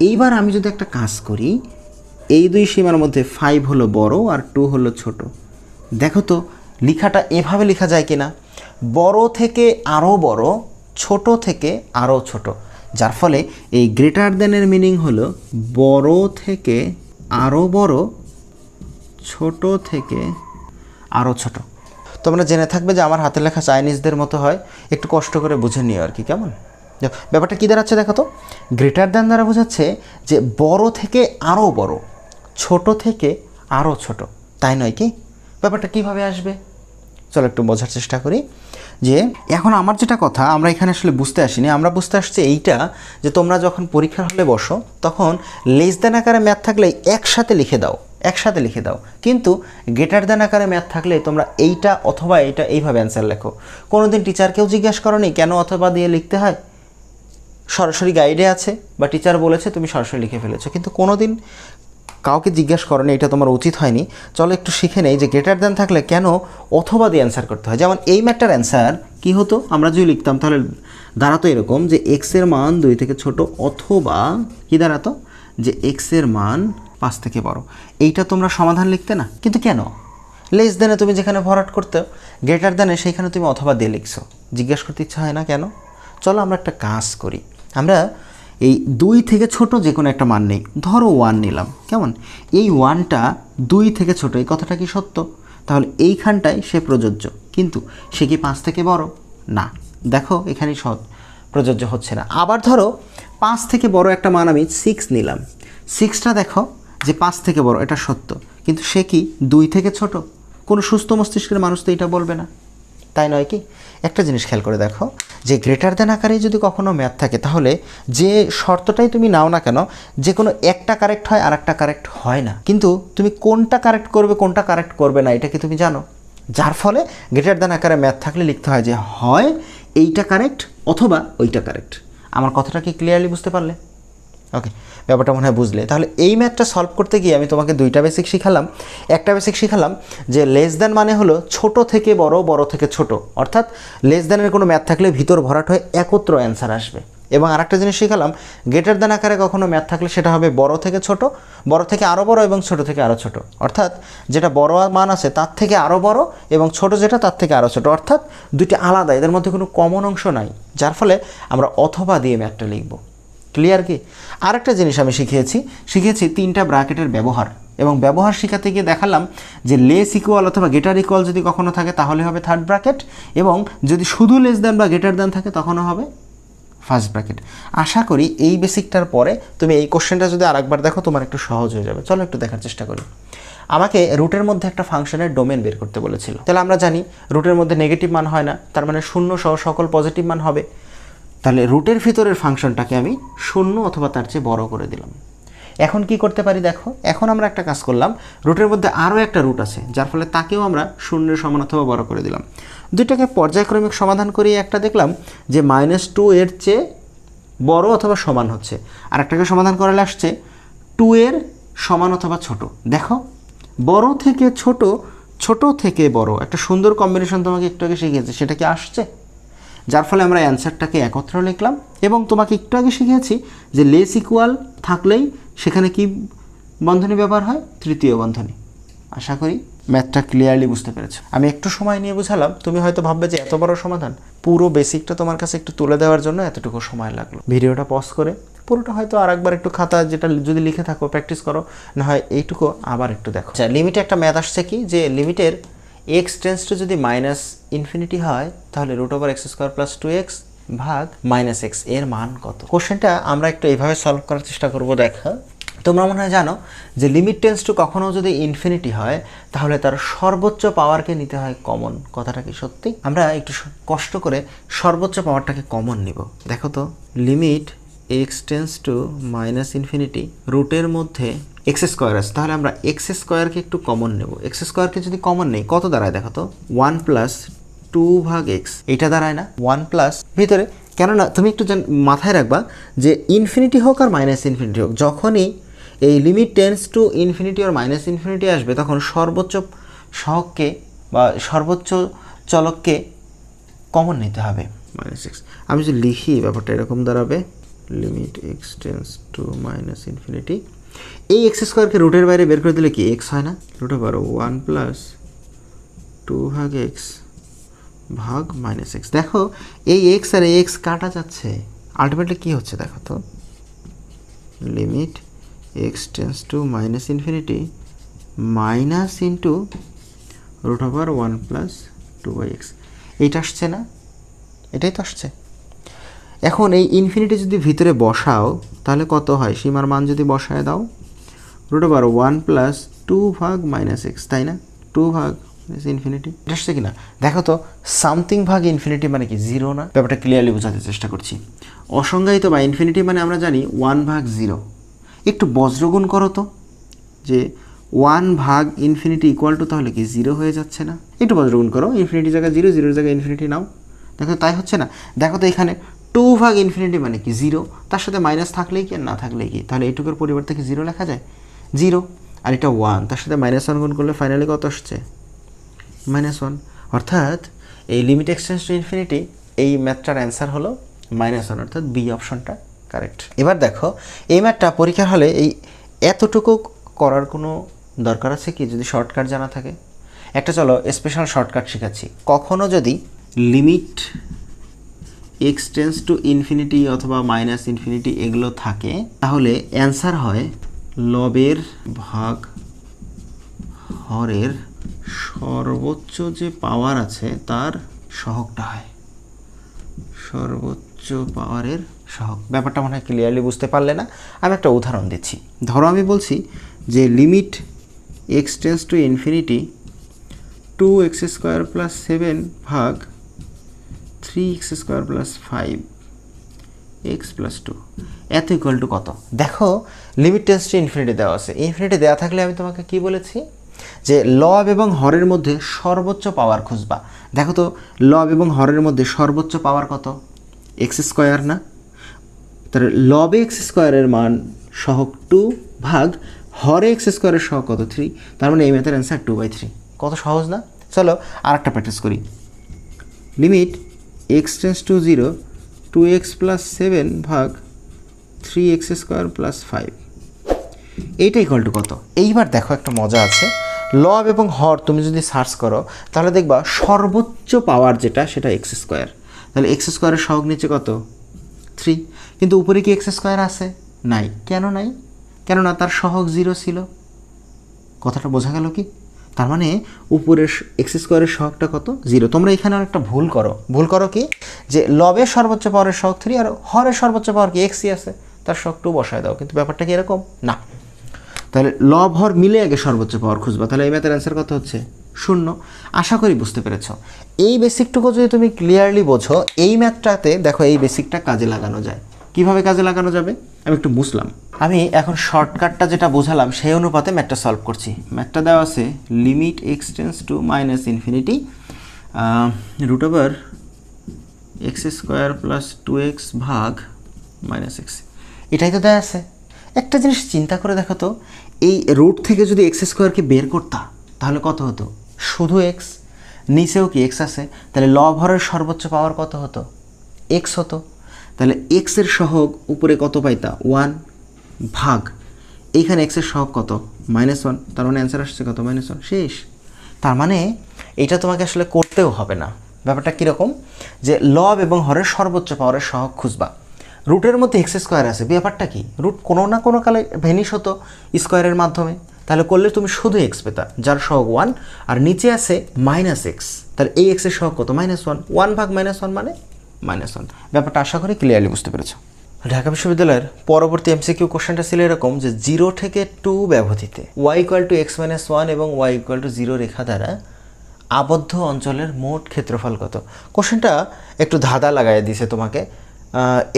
এইবার আমি যদি একটা কাজ করি, এই দুই সীমার মধ্যে 5 হলো বড় আর 2 হলো ছোট। দেখো তো লেখাটা এভাবে লেখা যায় কিনা, বড় থেকে আরও বড়, ছোট থেকে আরও ছোট, যার ফলে এই গ্রেটার দ্যানের মিনিং হলো বড় থেকে আরও বড়, ছোট থেকে আরও ছোট। তোমরা জেনে থাকবে যে আমার হাতের লেখা চাইনিজদের মতো হয়, একটু কষ্ট করে বুঝে নিও আর কি, কেমন? ব্যাপারটা কী দাঁড়াচ্ছে দেখো তো, গ্রেটার দ্যান দ্বারা বোঝাচ্ছে যে বড় থেকে আরও বড়, ছোট থেকে আরও ছোট, তাই নয় কি? ব্যাপারটা কিভাবে আসবে চলো একটু বোঝার চেষ্টা করি। যে এখন আমার যেটা কথা, আমরা এখানে আসলে বুঝতে আসিনি, আমরা বুঝতে আসছি এইটা যে তোমরা যখন পরীক্ষার হলে বসো তখন লেস দ্যান আকারে ম্যাথ থাকলে একসাথে লিখে দাও, কিন্তু গ্রেটার দ্যান আকারে ম্যাথ থাকলে তোমরা এইটা অথবা এইটা এইভাবে অ্যান্সার লেখো। কোনোদিন টিচারকেও জিজ্ঞাসা করোনি কেন অথবা দিয়ে লিখতে হয়? সরাসরি গাইডে আছে বা টিচার বলেছে, তুমি সরাসরি লিখে ফেলেছো, কিন্তু কোনোদিন কাউকে জিজ্ঞাসা করোনি, এটা তোমার উচিত হয়নি। চলো একটু শিখে নেই যে গ্রেটার দ্যান থাকলে কেন অথবা দিয়ে অ্যান্সার করতে হয়। যেমন এই ম্যাথটার অ্যান্সার কী হতো, আমরা যদি লিখতাম তাহলে দাঁড়াতো এরকম যে এক্সের মান 2 থেকে ছোট, অথবা কী দাঁড়াতো যে এক্সের মান 5 থেকে বড়। এইটা তোমরা সমাধান লিখতে না, কিন্তু কেন? লেস দ্যানে তুমি যেখানে ভরাট করতে, গ্রেটার দ্যানে সেইখানে তুমি অথবা দিয়ে লিখছো, জিজ্ঞাসা করতে ইচ্ছা হয় না কেন? চলো আমরা একটা কাজ করি, আমরা এই 2 থেকে ছোট যে কোনো একটা মান নেই, ধরো 1 নিলাম, কেমন? এই 1টা 2 থেকে ছোট, এই কথাটা কি সত্য? তাহলে এইখানটায় সে প্রযোজ্য, কিন্তু সে কি 5 থেকে বড় না? দেখো এখানে প্রযোজ্য হচ্ছে না। আবার ধরো 5 থেকে বড় একটা মান আমি 6 নিলাম, 6টা দেখো যে 5 থেকে বড়, এটা সত্য, কিন্তু সে কি 2 থেকে ছোট? কোনো সুস্থ মস্তিষ্কের মানুষ তো এটা বলবে না, তাই নয় কি? একটা জিনিস খেয়াল করে দেখো যে গ্রেটার দ্যান আকারে যদি কখনো ম্যাথ থাকে, তাহলে যে শর্তটাই তুমি নাও না কেন, যে কোনো একটা কারেক্ট হয় আর একটা কারেক্ট হয় না, কিন্তু তুমি কোনটা কারেক্ট করবে কোনটা কারেক্ট করবে না এটা কি তুমি জানো? যার ফলে গ্রেটার দ্যান আকারে ম্যাথ থাকলে লিখতে হয় যে হয় এইটা কারেক্ট অথবা ওইটা কারেক্ট। আমার কথাটা কি ক্লিয়ারলি বুঝতে পারলে? ওকে, ব্যাপারটা মনে হয় বুঝলে। তাহলে এই ম্যাথটা সলভ করতে গিয়ে আমি তোমাকে দুইটা বেসিক শিখালাম। একটা বেসিক শিখালাম যে লেস দ্যান মানে হলো ছোট থেকে বড়, বড় থেকে ছোট, অর্থাৎ লেস দ্যানের কোনো ম্যাথ থাকলে ভিতর ভরাট হয়ে একত্র অ্যান্সার আসবে। এবং আরেকটা জিনিস শিখালাম, গ্রেটার দ্যান আকারে কখনো ম্যাথ থাকলে সেটা হবে বড় থেকে ছোট, বড় থেকে আরও বড় এবং ছোট থেকে আরও ছোট, অর্থাৎ যেটা বড় মান আছে তার থেকে আরও বড় এবং ছোট যেটা তার থেকে আরও ছোট, অর্থাৎ দুইটি আলাদা, এদের মধ্যে কোনো কমন অংশ নাই, যার ফলে আমরা অথবা দিয়ে ম্যাথটা লিখব। ক্লিয়ার কি? আরেকটা জিনিস আমি শিখিয়েছি 3টা ব্র্যাকেটের ব্যবহার, এবং ব্যবহার শেখাতে গিয়ে দেখালাম যে লেস ইকুয়াল অথবা গ্রেটার ইকুয়াল যদি কখনো থাকে তাহলে হবে থার্ড ব্র্যাকেট, এবং যদি শুধু লেস দ্যান বা গ্রেটার দ্যান থাকে তখনও হবে ফার্স্ট ব্র্যাকেট। আশা করি এই বেসিকটার পরে তুমি এই কোশ্চেনটা যদি আরেকবার দেখো তোমার একটু সহজ হয়ে যাবে। চলো একটু দেখার চেষ্টা করি। আমাকে রুটের মধ্যে একটা ফাংশনের ডোমেন বের করতে বলেছিল। তাহলে আমরা জানি রুটের মধ্যে নেগেটিভ মান হয় না, তার মানে 0 সহ সকল পজিটিভ মান হবে। তাহলে রুটের ভিতরের ফাংশনটাকে আমি 0 অথবা তার চেয়ে বড় করে দিলাম। এখন কি করতে পারি দেখো, এখন আমরা একটা কাজ করলাম, রুটের মধ্যে আরও একটা রুট আছে, যার ফলে তাকেও আমরা 0 সমান অথবা বড় করে দিলাম। দুইটাকে পর্যায়ক্রমিক সমাধান করিয়ে একটা দেখলাম যে -2 এর চেয়ে বড় অথবা সমান হচ্ছে, আর একটাকে সমাধান করালে আসছে 2 এর সমান অথবা ছোট। দেখো বড় থেকে ছোট, ছোট থেকে বড়, একটা সুন্দর কম্বিনেশন তোমাকে একটু আগে শিখিয়েছে, সেটা কি আসছে? যার ফলে আমরা অ্যান্সারটাকে একত্র লিখলাম। এবং তোমাকে একটু আগে শিখিয়েছি যে লেস ইকুয়াল থাকলেই সেখানে কি বন্ধনী ব্যবহার হয়? তৃতীয় বন্ধনী। আশা করি ম্যাথটা ক্লিয়ারলি বুঝতে পেরেছো। আমি একটু সময় নিয়ে বুঝালাম, তুমি হয়তো ভাববে যে এত বড় সমাধান, পুরো বেসিকটা তোমার কাছে একটু তুলে দেওয়ার জন্য এতটুকু সময় লাগলো। ভিডিওটা পজ করে পুরোটা হয়তো আরেকবার একটু খাতা যেটা যদি লিখে থাকো প্র্যাকটিস করো, না হয় এইটুকু আবার একটু দেখো। আচ্ছা, লিমিটে একটা ম্যাথ আসছে কি যে লিমিটের এক্স টেন্স টু যদি মাইনাস ইনফিনিটি হয় তাহলে root over x square plus 2x ভাগ মাইনাস এক্স এর মান কত? কোশ্চেনটা আমরা একটু এইভাবে সলভ করার চেষ্টা করব। দেখা তোমরা মনে হয় জানো যে লিমিট টেন্স টু কখনো যদি ইনফিনিটি হয় তাহলে তার সর্বোচ্চ পাওয়ারকে নিতে হয় কমন। কথাটা কি সত্যি? আমরা একটু কষ্ট করে সর্বোচ্চ পাওয়ারটাকে কমন নিব। দেখো তো, limit x tends to minus infinity, রুটের মধ্যে এক্স স্কোয়ার আছে, তাহলে আমরা এক্স স্কোয়ারকে একটু কমন নেব। এক্স স্কোয়ারকে যদি কমন নেই কত দাঁড়ায় দেখো তো, 1 প্লাস 2 ভাগ এক্স, এটা দাঁড়ায় না 1 প্লাস ভিতরে। কেননা তুমি একটু মাথায় রাখবা যে ইনফিনিটি হোক আর মাইনাস ইনফিনিটি হোক, যখনই এই লিমিট টেন্স টু ইনফিনিটি আর মাইনাস ইনফিনিটি আসবে তখন সর্বোচ্চ সহগকে বা সর্বোচ্চ চলককে কমন নিতে হবে মাইনাস এক্স। আমি যদি লিখি ব্যাপারটা এরকম দাঁড়াবে, limit x tends to minus infinity, এই এক্স স্কোয়ারকে রুটের বাইরে বের করে দিলে কি এক্স হয় না? রুট ওভার 1 প্লাস 2 ভাগ এক্স ভাগ মাইনাস এক্স। দেখো এই এক্স আর এই এক্স কাটা যাচ্ছে, আলটিমেটলি কী হচ্ছে দেখো তো, limit x tends to minus infinity minus into root over 1 plus 2 by x. এইটা আসছে না? এটাই তো আসছে। এখন এই ইনফিনিটি যদি ভিতরে বসাও তাহলে কত হয়? সীমার মান যদি বসায় দাও, রুট ওভার 1 প্লাস 2 ভাগ মাইনাস এক্স, তাই না? 2 ভাগ ইনফিনিটি, এটা আসছে কি না? দেখো তো, সামথিং ভাগ ইনফিনিটি মানে কি? 0 না? ব্যাপারটা ক্লিয়ারলি বোঝাতে চেষ্টা করছি। অসংজ্ঞায়িত বা ইনফিনিটি মানে আমরা জানি 1 ভাগ 0। একটু বজ্রগুণ করো তো, যে 1 ভাগ ইনফিনিটি ইকুয়াল টু তাহলে কি 0 হয়ে যাচ্ছে না? একটু বজ্রগুণ করো, ইনফিনিটি জায়গায় 0, 0 জায়গায় ইনফিনিটি নাও, দেখো তাই হচ্ছে না? দেখো তো এখানে 2 ভাগ ইনফিনিটি মানে কি 0, তার সাথে মাইনাস থাকলেই কি আর না থাকলেই কি? তাহলে এইটুকুর পরিবর্তে কি 0 লেখা যায়? 0, আর এটা 1, তার সাথে -1 গুণ করলে ফাইনালি কত আসছে? -1। অর্থাৎ এই লিমিট এক্সটেন্স টু ইনফিনিটি, এই ম্যাথটার অ্যান্সার হলো -1, অর্থাৎ বি অপশনটা কারেক্ট। এবার দেখো এই ম্যাথটা পরীক্ষার হলে এই এতটুকু করার কোনো দরকার আছে কি যদি শর্টকাট জানা থাকে? একটা চলো স্পেশাল শর্টকাট শেখাচ্ছি। কখনো যদি limit x tends to infinity অথবা মাইনাস ইনফিনিটি এগুলো থাকে তাহলে অ্যান্সার হয় লবের ভাগ হরের সর্বোচ্চ যে পাওয়ার আছে তার সহগটা হয়, সর্বোচ্চ পাওয়ারের সহগ। ব্যাপারটা মনে হয় ক্লিয়ারলি বুঝতে পারলে না? আমি একটা উদাহরণ দিচ্ছি। ধরো আমি বলছি যে limit x tends to infinity 2x square plus 7 ভাগ 3x square plus 5x plus 2 এত ইকুয়াল টু কত? দেখো লিমিট টেন্স টু ইনফিনিটি দেওয়া আছে। ইনফিনিটি দেওয়া থাকলে আমি তোমাকে কি বলেছি যে লব এবং হরের মধ্যে সর্বোচ্চ পাওয়ার খুঁজবা। দেখো তো লব এবং হরের মধ্যে সর্বোচ্চ পাওয়ার কত? এক্স স্কোয়ার না? তাহলে লবে এক্স স্কোয়ারের মান সহগ 2 ভাগ হরে এক্স স্কোয়ারের সহগ কত? 3। তার মানে এই ম্যাথের অ্যান্সার 2/3। কত সহজ না? চলো আর একটা প্র্যাকটিস করি। Limit x tends two 0 2x plus 7 ভাগ 3x স্কোয়ার প্লাস 5, এইটা ইকুয়াল টু কত? এইবার দেখো একটা মজা আছে, লব এবং হর তুমি যদি সার্চ করো তাহলে দেখবা সর্বোচ্চ পাওয়ার যেটা সেটা এক্স স্কোয়ার। তাহলে এক্স স্কোয়ারের সহগ নিচে কত? 3। কিন্তু উপরে কি এক্স স্কোয়ার আছে? নাই। কেন নাই? কেননা তার সহগ 0 ছিল। কথাটা বোঝা গেল কি? তার মানে উপরের এক্স স্কোয়ারের সহগটা কত? 0। তোমরা এখানে একটা ভুল করো কি যে লবের সর্বোচ্চ পাওয়ারের সহগ 3 আর হরের সর্বোচ্চ পাওয়ার কি এক্সই আছে, তার সহগ 2 বসায় দাও। কিন্তু ব্যাপারটা কি এরকম না? তাহলে লব হর মিলে আগে সর্বোচ্চ পাওয়ার খুঁজবা। তাহলে এই ম্যাথের অ্যান্সার কত হচ্ছে? 0। আশা করি বুঝতে পেরেছ। এই বেসিকটুকু যদি তুমি ক্লিয়ারলি বোঝো, এই ম্যাথটাতে দেখো এই বেসিকটা কাজে লাগানো যায়। কিভাবে কাজে লাগানো যাবে আমি একটু বুঝলাম। আমি এখন শর্টকাটটা যেটা বোঝালাম সেই অনুপাতে ম্যাথটা সলভ করছি। ম্যাথটা দেওয়া আছে limit x tends to minus infinity root over x square plus 2x ভাগ মাইনাস এক্স, এটাই তো দেওয়া আছে। একটা জিনিস চিন্তা করে দেখো তো, এই রুট থেকে যদি এক্স স্কোয়ারকে বের করতা তাহলে কত হতো? শুধু এক্স, নিচেও কি এক্স আছে, তাহলে লব হরের সর্বোচ্চ পাওয়ার কত হতো? এক্স হতো। তাহলে এক্সের সহগ উপরে কত পাইতা? 1 ভাগ এইখানে এক্সের সহগ কত? -1। তার মানে অ্যান্সার আসছে কত? -1। শেষ। তার মানে এটা তোমাকে আসলে করতেও হবে না। ব্যাপারটা কীরকম যে লব এবং হরের সর্বোচ্চ পাওয়ারের সহগ খুঁজবা। রুটের মধ্যে এক্স স্কোয়ার আছে, ব্যাপারটা কি? রুট কোনো না কোনো কালে ভেনিশ হতো স্কোয়ারের মাধ্যমে, তাহলে করলে তুমি শুধু এক্স পেতা, যার সহগ 1, আর নিচে আছে মাইনাস এক্স, তাহলে এই এক্সের সহগ কত? -1, 1 ভাগ -1 মানে -1। ব্যাপারটা আশা করি ক্লিয়ারলি বুঝতে পেরেছো। ঢাকা বিশ্ববিদ্যালয়ের পরবর্তী এমসিকিউ কোশ্চেনটা ছিল এরকম যে 0 থেকে 2 ব্যবধিতে y = x-1 এবং y = 0 রেখা দ্বারা আবদ্ধ অঞ্চলের মোট ক্ষেত্রফল কত? কোশ্চেনটা একটু ধাঁধা লাগাই দিয়েছে তোমাকে।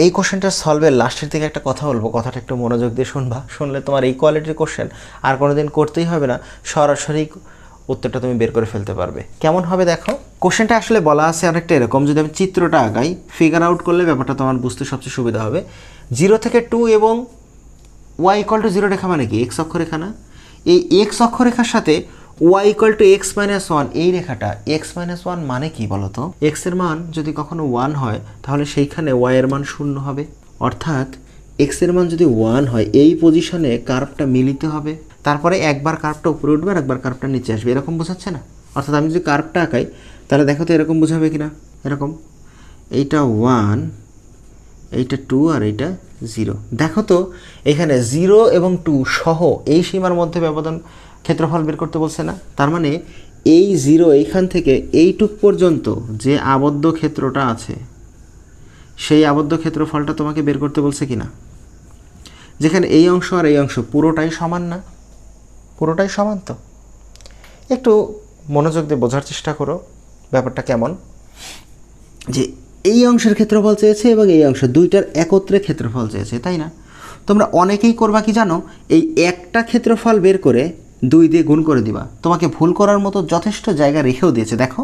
এই কোশ্চেনটা সলভের লাস্টের দিকে একটা কথা বলবো, কথাটা একটু মনোযোগ দিয়ে শুনবা, শুনলে তোমার এই কোয়ালিটির কোশ্চেন আর কোনোদিন করতেই হবে না, সরাসরি উত্তরটা তুমি বের করে ফেলতে পারবে। কেমন হবে দেখো, কোশ্চেনটা আসলে বলা আছে অনেকটা এরকম, যদি আমি চিত্রটা আগাই ফিগার আউট করলে ব্যাপারটা তোমার বুঝতে সবচেয়ে সুবিধা হবে। 0 থেকে 2 এবং y = 0 রেখা মানে কি? এক্স অক্ষরেখা না? এই এক্স অক্ষরেখার সাথে y = x-1 এই রেখাটা, x-1 মানে কি বলো তো? x এর মান যদি কখনো 1 হয় তাহলে সেইখানে y এর মান 0 হবে, অর্থাৎ x এর মান যদি 1 হয় এই পজিশনে কার্ভটা মিলিত হবে, তারপরে একবার কার্ভটা উপরে উঠবে আর একবার কার্ভটা নিচে আসবে, এরকম বোঝাচ্ছে না? অর্থাৎ আমি যদি কার্ভটা আঁকাই তাহলে দেখো তো এরকম বোঝাবে কিনা, এরকম, এইটা 1, এইটা 2 আর এইটা 0। দেখো তো এখানে 0 এবং 2 সহ এই সীমার মধ্যে ব্যবধান ক্ষেত্রফল বের করতে বলছে না? তার মানে এই 0 এইখান থেকে এইটুক পর্যন্ত যে আবদ্ধ ক্ষেত্রটা আছে সেই আবদ্ধ ক্ষেত্রফলটা তোমাকে বের করতে বলছে কিনা? যেখানে এই অংশ আর এই অংশ পুরোটাই সমান না? পুরোটাই সমান তো? একটু মনোযোগ দিয়ে বোঝার চেষ্টা করো ব্যাপারটা কেমন, যে এই অংশের ক্ষেত্রফল চেয়েছে এবং এই অংশ দুইটার একত্রে ক্ষেত্রফল চেয়েছে, তাই না? তোমরা অনেকেই করবা কি জানো, এই একটা ক্ষেত্রফল বের করে 2 দিয়ে গুণ করে দিবা। তোমাকে ভুল করার মতো যথেষ্ট জায়গা রেখেও দিয়েছে। দেখো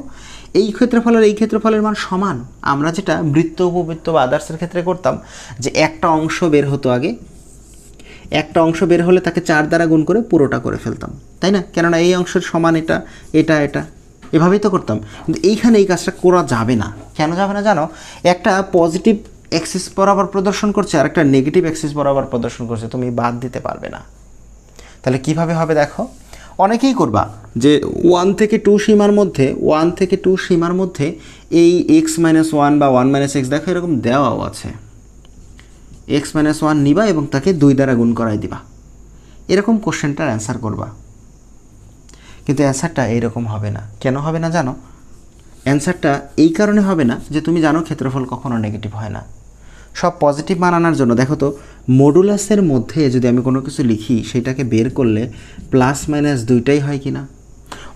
এই ক্ষেত্রফলের এই ক্ষেত্রফলের মান সমান। আমরা যেটা বৃত্ত, উপবৃত্ত বা আদার্সের ক্ষেত্রে করতাম, যে একটা অংশ বের হতো আগে, একটা অংশ বের হলে তাকে 4 দ্বারা গুণ করে পুরোটা করে ফেলতাম, তাই না? কেননা এই অংশের সমান এটা, এটা, এটা, এভাবেই তো করতাম। কিন্তু এইখানে এই কাজটা করা যাবে না। কেন যাবে না জানো? একটা পজিটিভ অ্যাক্সিস বরাবর প্রদর্শন করছে আর একটা নেগেটিভ অ্যাক্সিস বরাবর প্রদর্শন করছে, তুমি বাদ দিতে পারবে না। তাহলে কিভাবে হবে দেখো, অনেকেই করবা যে 1 থেকে 2 সীমার মধ্যে, 1 থেকে 2 সীমার মধ্যে এই x-1 বা 1 - x, দেখো এরকম দেওয়াও আছে, x-1 নিবা এবং তাকে 2 দ্বারা গুণ করাই দিবা, এরকম কোশ্চেনটার অ্যান্সার করবা। কিন্তু অ্যান্সারটা এইরকম হবে না। কেন হবে না জানো? অ্যান্সারটা এই কারণে হবে না যে তুমি জানো ক্ষেত্রফল কখনো নেগেটিভ হয় না। সব পজিটিভ মান আনার জন্য দেখো তো, মডুলাসের মধ্যে যদি আমি কোনো কিছু লিখি সেটাকে বের করলে প্লাস মাইনাস দুইটাই হয় কি না?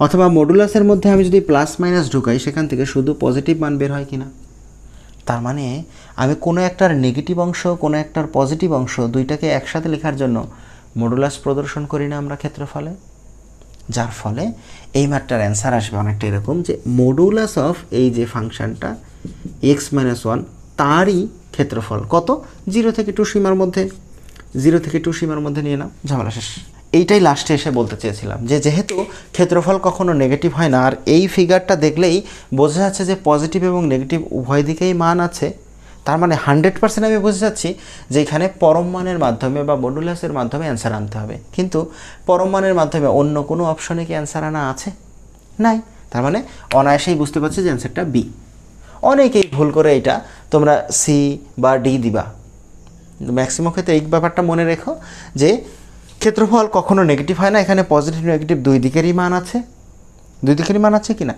অথবা মডুলাসের মধ্যে আমি যদি প্লাস মাইনাস ঢুকাই সেখান থেকে শুধু পজিটিভ মান বের হয় কি না? তার মানে আমি কোনো একটার নেগেটিভ অংশ, কোনো একটার পজিটিভ অংশ, দুইটাকে একসাথে লেখার জন্য মডুলাস প্রদর্শন করি না আমরা ক্ষেত্রফলে, যার ফলে এই ম্যাটটার অ্যান্সার আসবে অনেকটা এরকম, যে মডুলাস অফ এই যে ফাংশনটা x-1 তারই ক্ষেত্রফল কত? 0 থেকে 2 সীমার মধ্যে, 0 থেকে 2 সীমার মধ্যে নিয়ে নাও, ঝামেলা শেষ। এইটাই লাস্টে এসে বলতে চেয়েছিলাম, যে যেহেতু ক্ষেত্রফল কখনো নেগেটিভ হয় না, আর এই ফিগারটা দেখলেই বোঝা যাচ্ছে যে পজিটিভ এবং নেগেটিভ উভয় দিকেই মান আছে, তার মানে 100% আমি বুঝে যাচ্ছি যে এখানে পরম মানের মাধ্যমে বা মডুলাসের মাধ্যমে অ্যান্সার আনতে হবে। কিন্তু পরম মানের মাধ্যমে অন্য কোনো অপশনে কি অ্যান্সার আনা আছে? নাই। তার মানে অনায়াসেই বুঝতে পারছি যে অ্যান্সারটা বি। অনেকেই ভুল করে এটা তোমরা সি বা ডি দিবা। ম্যাক্সিমাম ক্ষেত্রে এই ব্যাপারটা মনে রেখো যে ক্ষেত্রফল কখনো নেগেটিভ হয় না, এখানে পজিটিভ নেগেটিভ দুই দিকেরই মান আছে, দুই দিকেরই মান আছে কি না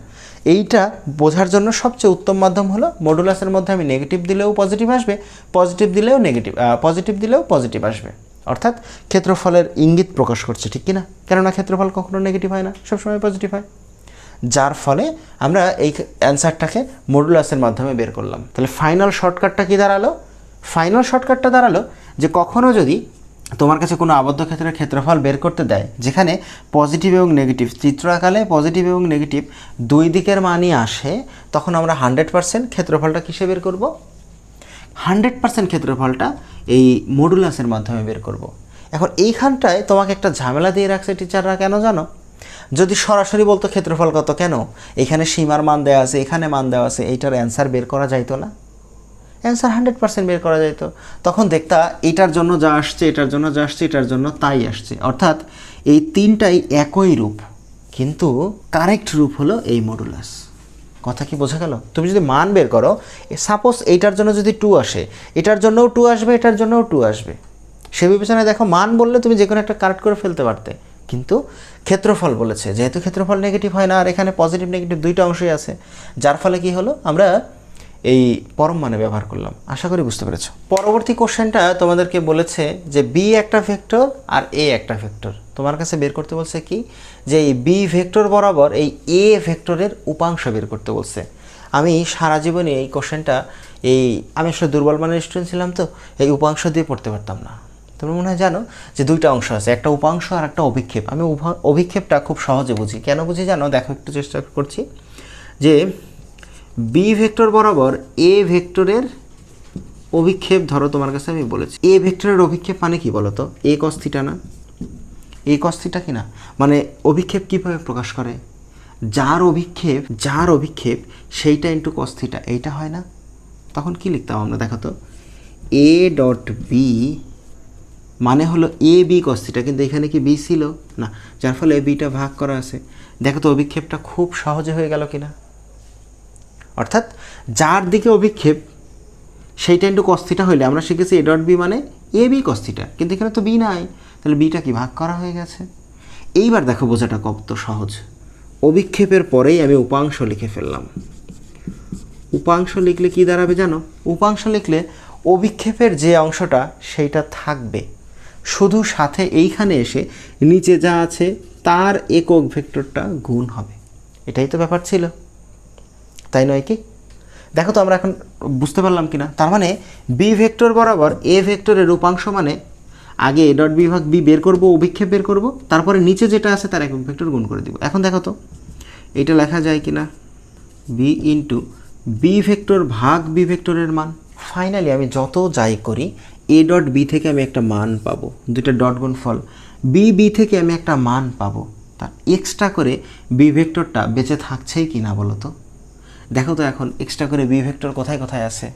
এইটা বোঝার জন্য সবচেয়ে উত্তম মাধ্যম হলো মডুলাসের মধ্যে আমি নেগেটিভ দিলেও পজিটিভ আসবে, পজিটিভ দিলেও নেগেটিভ, পজিটিভ দিলেও পজিটিভ আসবে, অর্থাৎ ক্ষেত্রফলের ইঙ্গিত প্রকাশ করছে, ঠিক কি না? কেননা ক্ষেত্রফল কখনো নেগেটিভ হয় না, সবসময় পজিটিভ হয়, যার ফলে আমরা এই অ্যান্সারটাকে মডুলাসের মাধ্যমে বের করলাম। তাহলে ফাইনাল শর্টকাটটা কি দাঁড়ালো? ফাইনাল শর্টকাটটা দাঁড়ালো যে কখনো যদি তোমার কাছে কোনো আবদ্ধ ক্ষেত্রের ক্ষেত্রফল বের করতে দেয় যেখানে পজিটিভ এবং নেগেটিভ, চিত্র আকালে পজিটিভ এবং নেগেটিভ দুই দিকের মানই আসে, তখন আমরা 100% ক্ষেত্রফলটা কিসে বের করব? 100% ক্ষেত্রফলটা এই মডুলাসের মাধ্যমে বের করব। এখন এইখানটায় তোমাকে একটা ঝামেলা দিয়ে রাখছে টিচাররা, কেন জানো? যদি সরাসরি বলতো ক্ষেত্রফল কত, কেন এখানে সীমার মান দেওয়া আছে, এখানে মান দেওয়া আছে, এইটার অ্যান্সার বের করা যাইতো না? অ্যান্সার 100% বের করা যাইতো। তখন দেখতা এটার জন্য যা আসছে, এটার জন্য যা আসছে, এটার জন্য তাই আসছে, অর্থাৎ এই তিনটাই একই রূপ, কিন্তু কারেক্ট রূপ হলো এই মডুলাস। কথা কি বোঝা গেল? তুমি যদি মান বের করো, সাপোজ এইটার জন্য যদি 2 আসে, এটার জন্যও 2 আসবে, এটার জন্যও 2 আসবে, সে বিবেচনায় দেখো মান বললে তুমি যে কোনো একটা কারেক্ট করে ফেলতে পারতে, কিন্তু ক্ষেত্রফল বলেছে, যেহেতু ক্ষেত্রফল নেগেটিভ হয় না আর এখানে পজিটিভ নেগেটিভ দুইটা অংশই আছে, যার ফলে কি হলো আমরা এই পরম মানে ব্যবহার করলাম। আশা করি বুঝতে পেরেছো। পরবর্তী কোশ্চেনটা তোমাদেরকে বলেছে যে বি একটা ভেক্টর আর এ একটা ভেক্টর, তোমার কাছে বের করতে বলছে কি যে এই বি ভেক্টর বরাবর এই এ ভেক্টরের উপাংশ বের করতে বলছে। আমি সারা জীবনে এই কোশ্চেনটা আমি আসলে দুর্বল মানের স্টুডেন্ট ছিলাম, তো এই উপাংশ দিয়ে পড়তে পারতাম না। তোমরা মনে হয় জানো যে দুইটা অংশ আছে, একটা উপাংশ আর একটা অভিক্ষেপ। আমি অভিক্ষেপটা খুব সহজে বুঝি, কেন বুঝি জানো? দেখো একটু চেষ্টা করছি যে বি ভেক্টর বরাবর এ ভেক্টরের অভিক্ষেপ ধরো তোমার কাছে আমি বলেছি। এ ভেক্টরের অভিক্ষেপ মানে কি বলো তো? এ কস থিটা না? এ কস থিটা কি না? মানে অভিক্ষেপ কীভাবে প্রকাশ করে? যার অভিক্ষেপ সেইটা ইন্টু কস থিটা, এইটা হয় না? তখন কি লিখতাম আমরা দেখো তো? এ ডট বি মানে হলো এ বি কস থিটা, কিন্তু এখানে কি বি ছিল না, যার ফলে বিটা ভাগ করা আছে। দেখো তো অভিক্ষেপটা খুব সহজে হয়ে গেল কিনা? অর্থাৎ যার দিকে অভিক্ষেপ সেইটা ইন্টু কস থিটা হইলে আমরা শিখেছি এ ডট বি মানে এ বি কস থিটা, কিন্তু এখানে তো বি নাই, তাহলে বিটা কি ভাগ করা হয়ে গেছে। এইবার দেখো বোঝাটা কত সহজ। অভিক্ষেপের পরেই আমি উপাংশ লিখে ফেললাম। উপাংশ লিখলে কি দাঁড়াবে জানো? উপাংশ লিখলে অভিক্ষেপের যে অংশটা সেইটা থাকবে, শুধু সাথে এইখানে এসে নিচে যা আছে তার একক ভেক্টরটা গুণ হবে। এটাই তো ব্যাপার ছিল, তাই নয় কি? দেখো তো আমরা এখন বুঝতে পারলাম কিনা? তার মানে বি ভেক্টর বরাবর এ ভেক্টরের উপাংশ মানে আগে এ ডট বি ভাগ বি বের করবো, অভিক্ষেপ বের করব, তারপরে নিচে যেটা আছে তার একক ভেক্টর গুণ করে দিব। এখন দেখো তো এটা লেখা যায় কিনা? বি ইন্টু বি ভেক্টর ভাগ বি ভেক্টরের মান। ফাইনালি আমি যত যাই করি এ ডট বি থেকে আমি একটা মান পাবো, দুইটা ডট গুণফল, বি থেকে আমি একটা মান পাবো, তার এক্সট্রা করে বি ভেক্টরটা বেঁচে থাকছেই কি না বলো তো? দেখো তো এখন এক্সট্রা করে বি ভেক্টর কোথায় কোথায় আছে?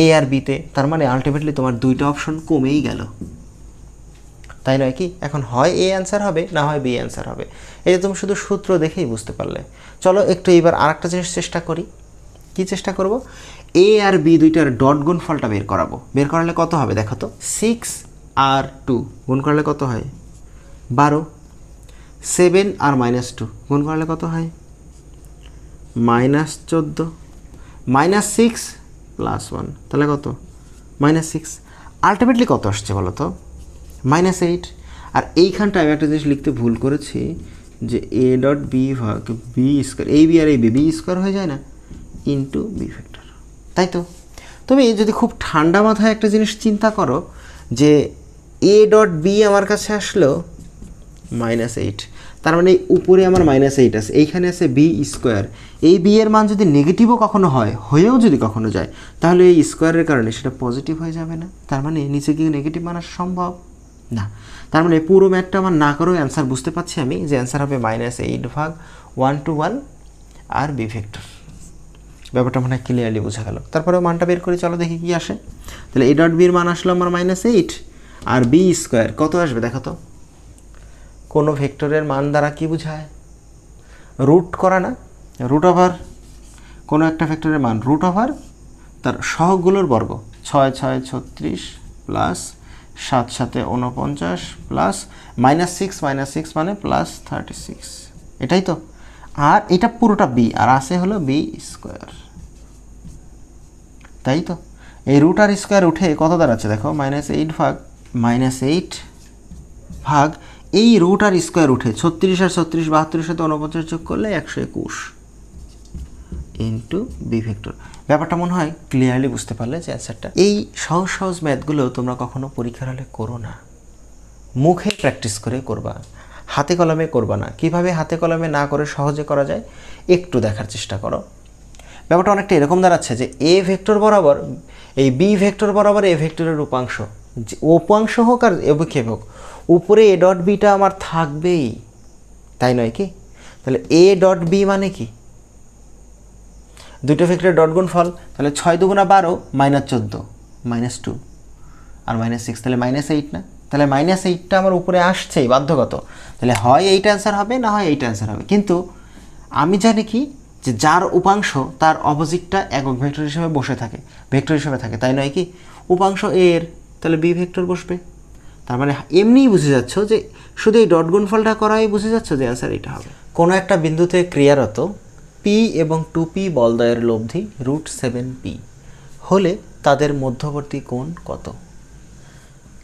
এ আর বিতে। তার মানে আলটিমেটলি তোমার দুইটা অপশন কমেই গেল, তাই নয় কি? এখন হয় এ অ্যান্সার হবে, না হয় বি অ্যান্সার হবে। এই যে তুমি শুধু সূত্র দেখেই বুঝতে পারলে। চলো একটু এইবার আর একটা জিনিস চেষ্টা করি। কি চেষ্টা করব? এ আর বি দুইটার ডট গুণফলটা বের করাবো। বের করালে কত হবে দেখো তো? 6 আর 2 গুণ করলে কত হয়? 12। 7 আর -2 গুণ করলে কত হয়? -14। -6 + 1 তাহলে কত? -6। আলটিমেটলি কত আসছে বলো তো? -8। আর এইখানটা আমি একটা জিনিস লিখতে ভুল করেছি যে এ ডট বি ভাগ বি স্কোয়ার, এই বি আর এই বি স্কোয়ার হয়ে যায় না, ইন্টু বি ভেক্টর। তাই তো? তুমি যদি খুব ঠান্ডা মাথায় একটা জিনিস চিন্তা করো যে এ ডট বি আমার কাছে আসলো -8, তার মানে উপরে আমার -8 আছে, এইখানে আছে বি স্কোয়ার। এই বি এর মান যদি নেগেটিভও কখনো হয়, হয়েও যদি কখনো যায়, তাহলে এই স্কোয়ারের কারণে সেটা পজিটিভ হয়ে যাবে না? তার মানে নিচে গিয়ে নেগেটিভ মান আসা সম্ভব না। তার মানে পুরো ম্যাথটা আমার না করেও অ্যান্সার বুঝতে পারছি আমি যে অ্যান্সার হবে -8 ভাগ 1 to 1 আর বি ভেক্টর। ব্যাপারটা মনে হয় ক্লিয়ারলি বোঝা গেল। তারপরে মানটা বের করি, চলো দেখি কি আসে। তাহলে এ ডট বির মান আসলো আমার -8 আর বি স্কোয়ার কত আসবে দেখো তো? কোনো ভেক্টরের মান দ্বারা কি বোঝায়? রুট করা না? রুট ওভার কোনো একটা ভেক্টরের মান, রুট ওভার তার সহগগুলোর বর্গ। 6 6 36 প্লাস 7 7 49 প্লাস -6 মানে +36, এটাই তো। আর এটা পুরোটা বি আর আছে হলো বি স্কোয়ার, তাই তো? এই রুট আর স্কোয়ার উঠে কত দাঁড়াচ্ছে দেখো? -8 ভাগ এই রুট আর স্কোয়ার উঠে 36 আর 36 72 সাথে 49 যোগ করলে 121 ইন্টু বি ভেক্টর। ব্যাপারটা মনে হয় ক্লিয়ারলি বুঝতে পারলে যে অ্যান্সারটা। এই সহজ সহজ ম্যাথগুলো তোমরা কখনো পরীক্ষার হলে করো না, মুখে প্র্যাকটিস করে করবা, হাতে কলমে করবা না। কিভাবে হাতে কলমে না করে সহজে করা যায় একটু দেখার চেষ্টা করো। ব্যাপারটা অনেকটা এরকম দাঁড়াচ্ছে যে এ ভেক্টর বরাবর এই বি ভেক্টর বরাবর এ ভেক্টরের উপাংশ, উপাংশ হোক আর অভিক্ষেপ হোক, উপরে এ ডট বিটা আমার থাকবেই, তাই নয় কি? তাহলে এ ডট বি মানে কি? দুটো ভেক্টরের ডট গুণফল। তাহলে 6 2 12 -14 -2 আর -6, তাহলে -8 না? তাহলে -8টা আমার উপরে আসছেই বাধ্যগত। তাহলে হয় এইটা অ্যান্সার হবে, না হয় এইটা অ্যান্সার হবে। কিন্তু আমি জানি কি যে যার উপাংশ তার অপোজিটটা একক ভেক্টর হিসেবে বসে থাকে, ভেক্টর হিসেবে থাকে, তাই নয় কি? উপাংশ এর, তাহলে বি ভেক্টর বসবে। তার মানে এমনিই বুঝে যাচ্ছ যে শুধু এই ডট গুণফলটা করাই বুঝে যাচ্ছ যে অ্যান্সার এটা হবে। কোনো একটা বিন্দুতে ক্রিয়ারত পি এবং 2p বলদয়ের লব্ধি √7p হলে তাদের মধ্যবর্তী কোণ কত?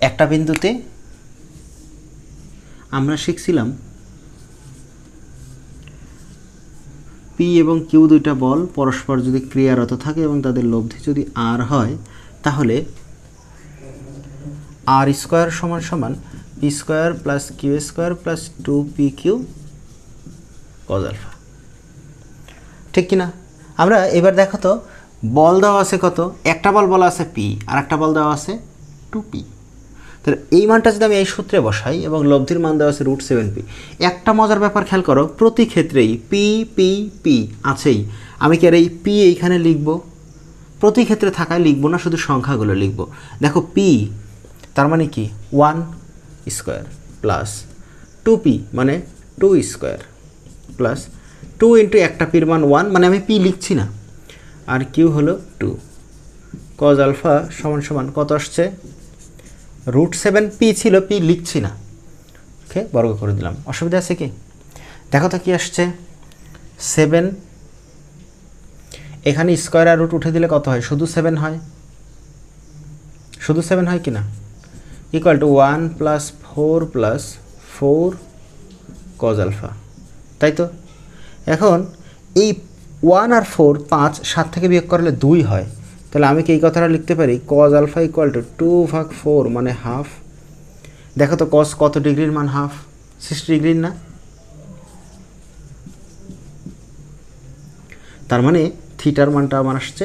একটা বিন্দুতে আমরা শিখছিলাম পি এবং কিউ দুইটা বল পরস্পর যদি ক্রিয়ারত থাকে এবং তাদের লব্ধি যদি আর হয় তাহলে আর স্কোয়ার সমান সমান P square plus Q square plus 2pq cos alpha, ঠিক কিনা? আমরা এবার দেখো তো বল দেওয়া আছে কত, একটা বল বলা আছে পি আর একটা বল দেওয়া আছে 2p। তাহলে এই মানটা যদি আমি এই সূত্রে বসাই এবং লব্ধির মান দেওয়া আছে √7p, একটা মজার ব্যাপার খেয়াল করো, প্রতি ক্ষেত্রেই পি পি পি আছেই। আমি কি আর এই পি এইখানে লিখব? প্রতি ক্ষেত্রে থাকায় লিখব না, শুধু সংখ্যাগুলো লিখব। দেখো পি তার মানে কি 1 স্কোয়ার প্লাস 2p মানে 2 স্কোয়ার প্লাস 2 ইন্টু একটা পির মান 1 মানে আমি পি লিখছি না, আর কিউ হলো 2 cos আলফা সমান সমান কত আসছে √7p ছিল, পি লিখছি না, ওকে বর্গ করে দিলাম। অসুবিধা আছে কি? দেখো তো কি আসছে 7, এখানে স্কোয়ার আর রুট উঠে দিলে কত হয়? শুধু 7 হয়, শুধু 7 হয় কি না? Equal to 1 plus 4 plus 4 cos alpha, তাই তো? এখন এই 1 আর 4 5 7 থেকে বিয়োগ করলে 2 হয়, তাহলে আমি কি এই কথাটা লিখতে পারি cos আলফা ইকুয়াল টু 2/4 মানে হাফ। দেখো তো cos কত ডিগ্রির মান? হাফ, 60 ডিগ্রির না? তার মানে থিটার মানটা আমার আসছে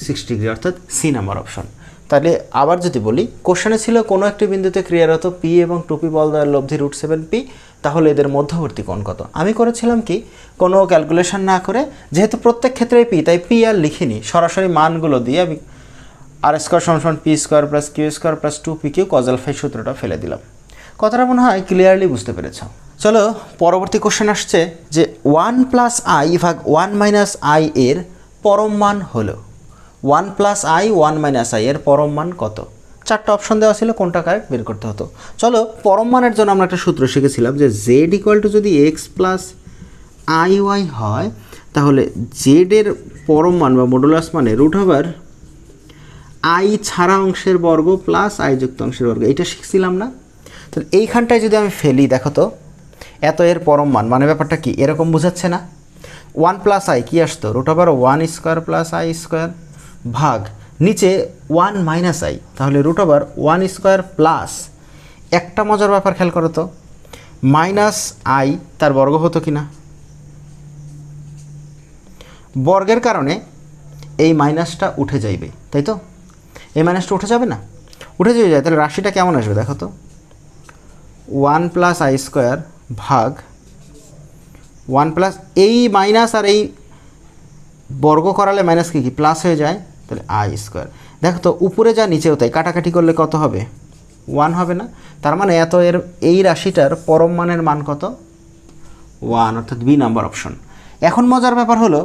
60 ডিগ্রি, অর্থাৎ সি নাম্বার অপশন। তাহলে আবার যদি বলি, কোশ্চেনে ছিল কোনো একটি বিন্দুতে ক্রিয়ারত পি এবং 2p বলদয়ের লব্ধি √7p, তাহলে এদের মধ্যবর্তী কোণ কত? আমি করেছিলাম কি কোনো ক্যালকুলেশন না করে, যেহেতু প্রত্যেক ক্ষেত্রেই পি তাই পি আর লিখিনি, সরাসরি মানগুলো দিয়ে আমি আর স্কোয়ার সমান সমান P square plus Q square plus 2pq cos alpha সূত্রটা ফেলে দিলাম। কথাটা মনে হয় ক্লিয়ারলি বুঝতে পেরেছ। চলো পরবর্তী কোশ্চেন আসছে যে 1 প্লাস আই ভাগ 1 মাইনাস আই এর পরম মান হলো 1 প্লাস আই 1 মাইনাস আই এর পরম মান কত? চারটা অপশন দেওয়া ছিল, কোনটা কারেক্ট বের করতে হতো। চলো পরম মানের জন্য আমরা একটা সূত্র শিখেছিলাম যে জেড ইকুয়াল টু যদি এক্স প্লাস আই ওয়াই হয়, তাহলে জেড এর পরম মান বা মডুলাস মানে √ওভার আই ছাড়া অংশের বর্গ প্লাস আই যুক্ত অংশের বর্গ, এটা শিখছিলাম না? তাহলে এইখানটায় যদি আমি ফেলি, দেখো তো এত এর পরম মান মানে ব্যাপারটা কি এরকম বোঝাচ্ছে না? 1 প্লাস আই কি আসতো? √Over 1 square plus I square ভাগ নিচে 1 মাইনাস আই, তাহলে √ওভার 1 স্কোয়ার প্লাস একটা মজার ব্যাপার খেয়াল করো তো, মাইনাস আই তার বর্গ হতো কি না? বর্গের কারণে এই মাইনাসটা উঠে যাইবে, তাই তো? এই মাইনাসটা উঠে যাবে না? উঠে যদি যায় তাহলে রাশিটা কেমন আসবে দেখো তো, 1 প্লাস আই স্কোয়ার ভাগ 1 প্লাস এই মাইনাস আর এই বর্গ করালে মাইনাস কি প্লাস হয়ে যায়, তাহলে আই স্কোয়ার। দেখো তো উপরে যা নিচেও তাই, কাটাকাটি করলে কত হবে? 1 হবে না? তার মানে এত এর এই রাশিটার পরম মানের মান কত? 1, অর্থাৎ বি নাম্বার অপশন। এখন মজার ব্যাপার হলো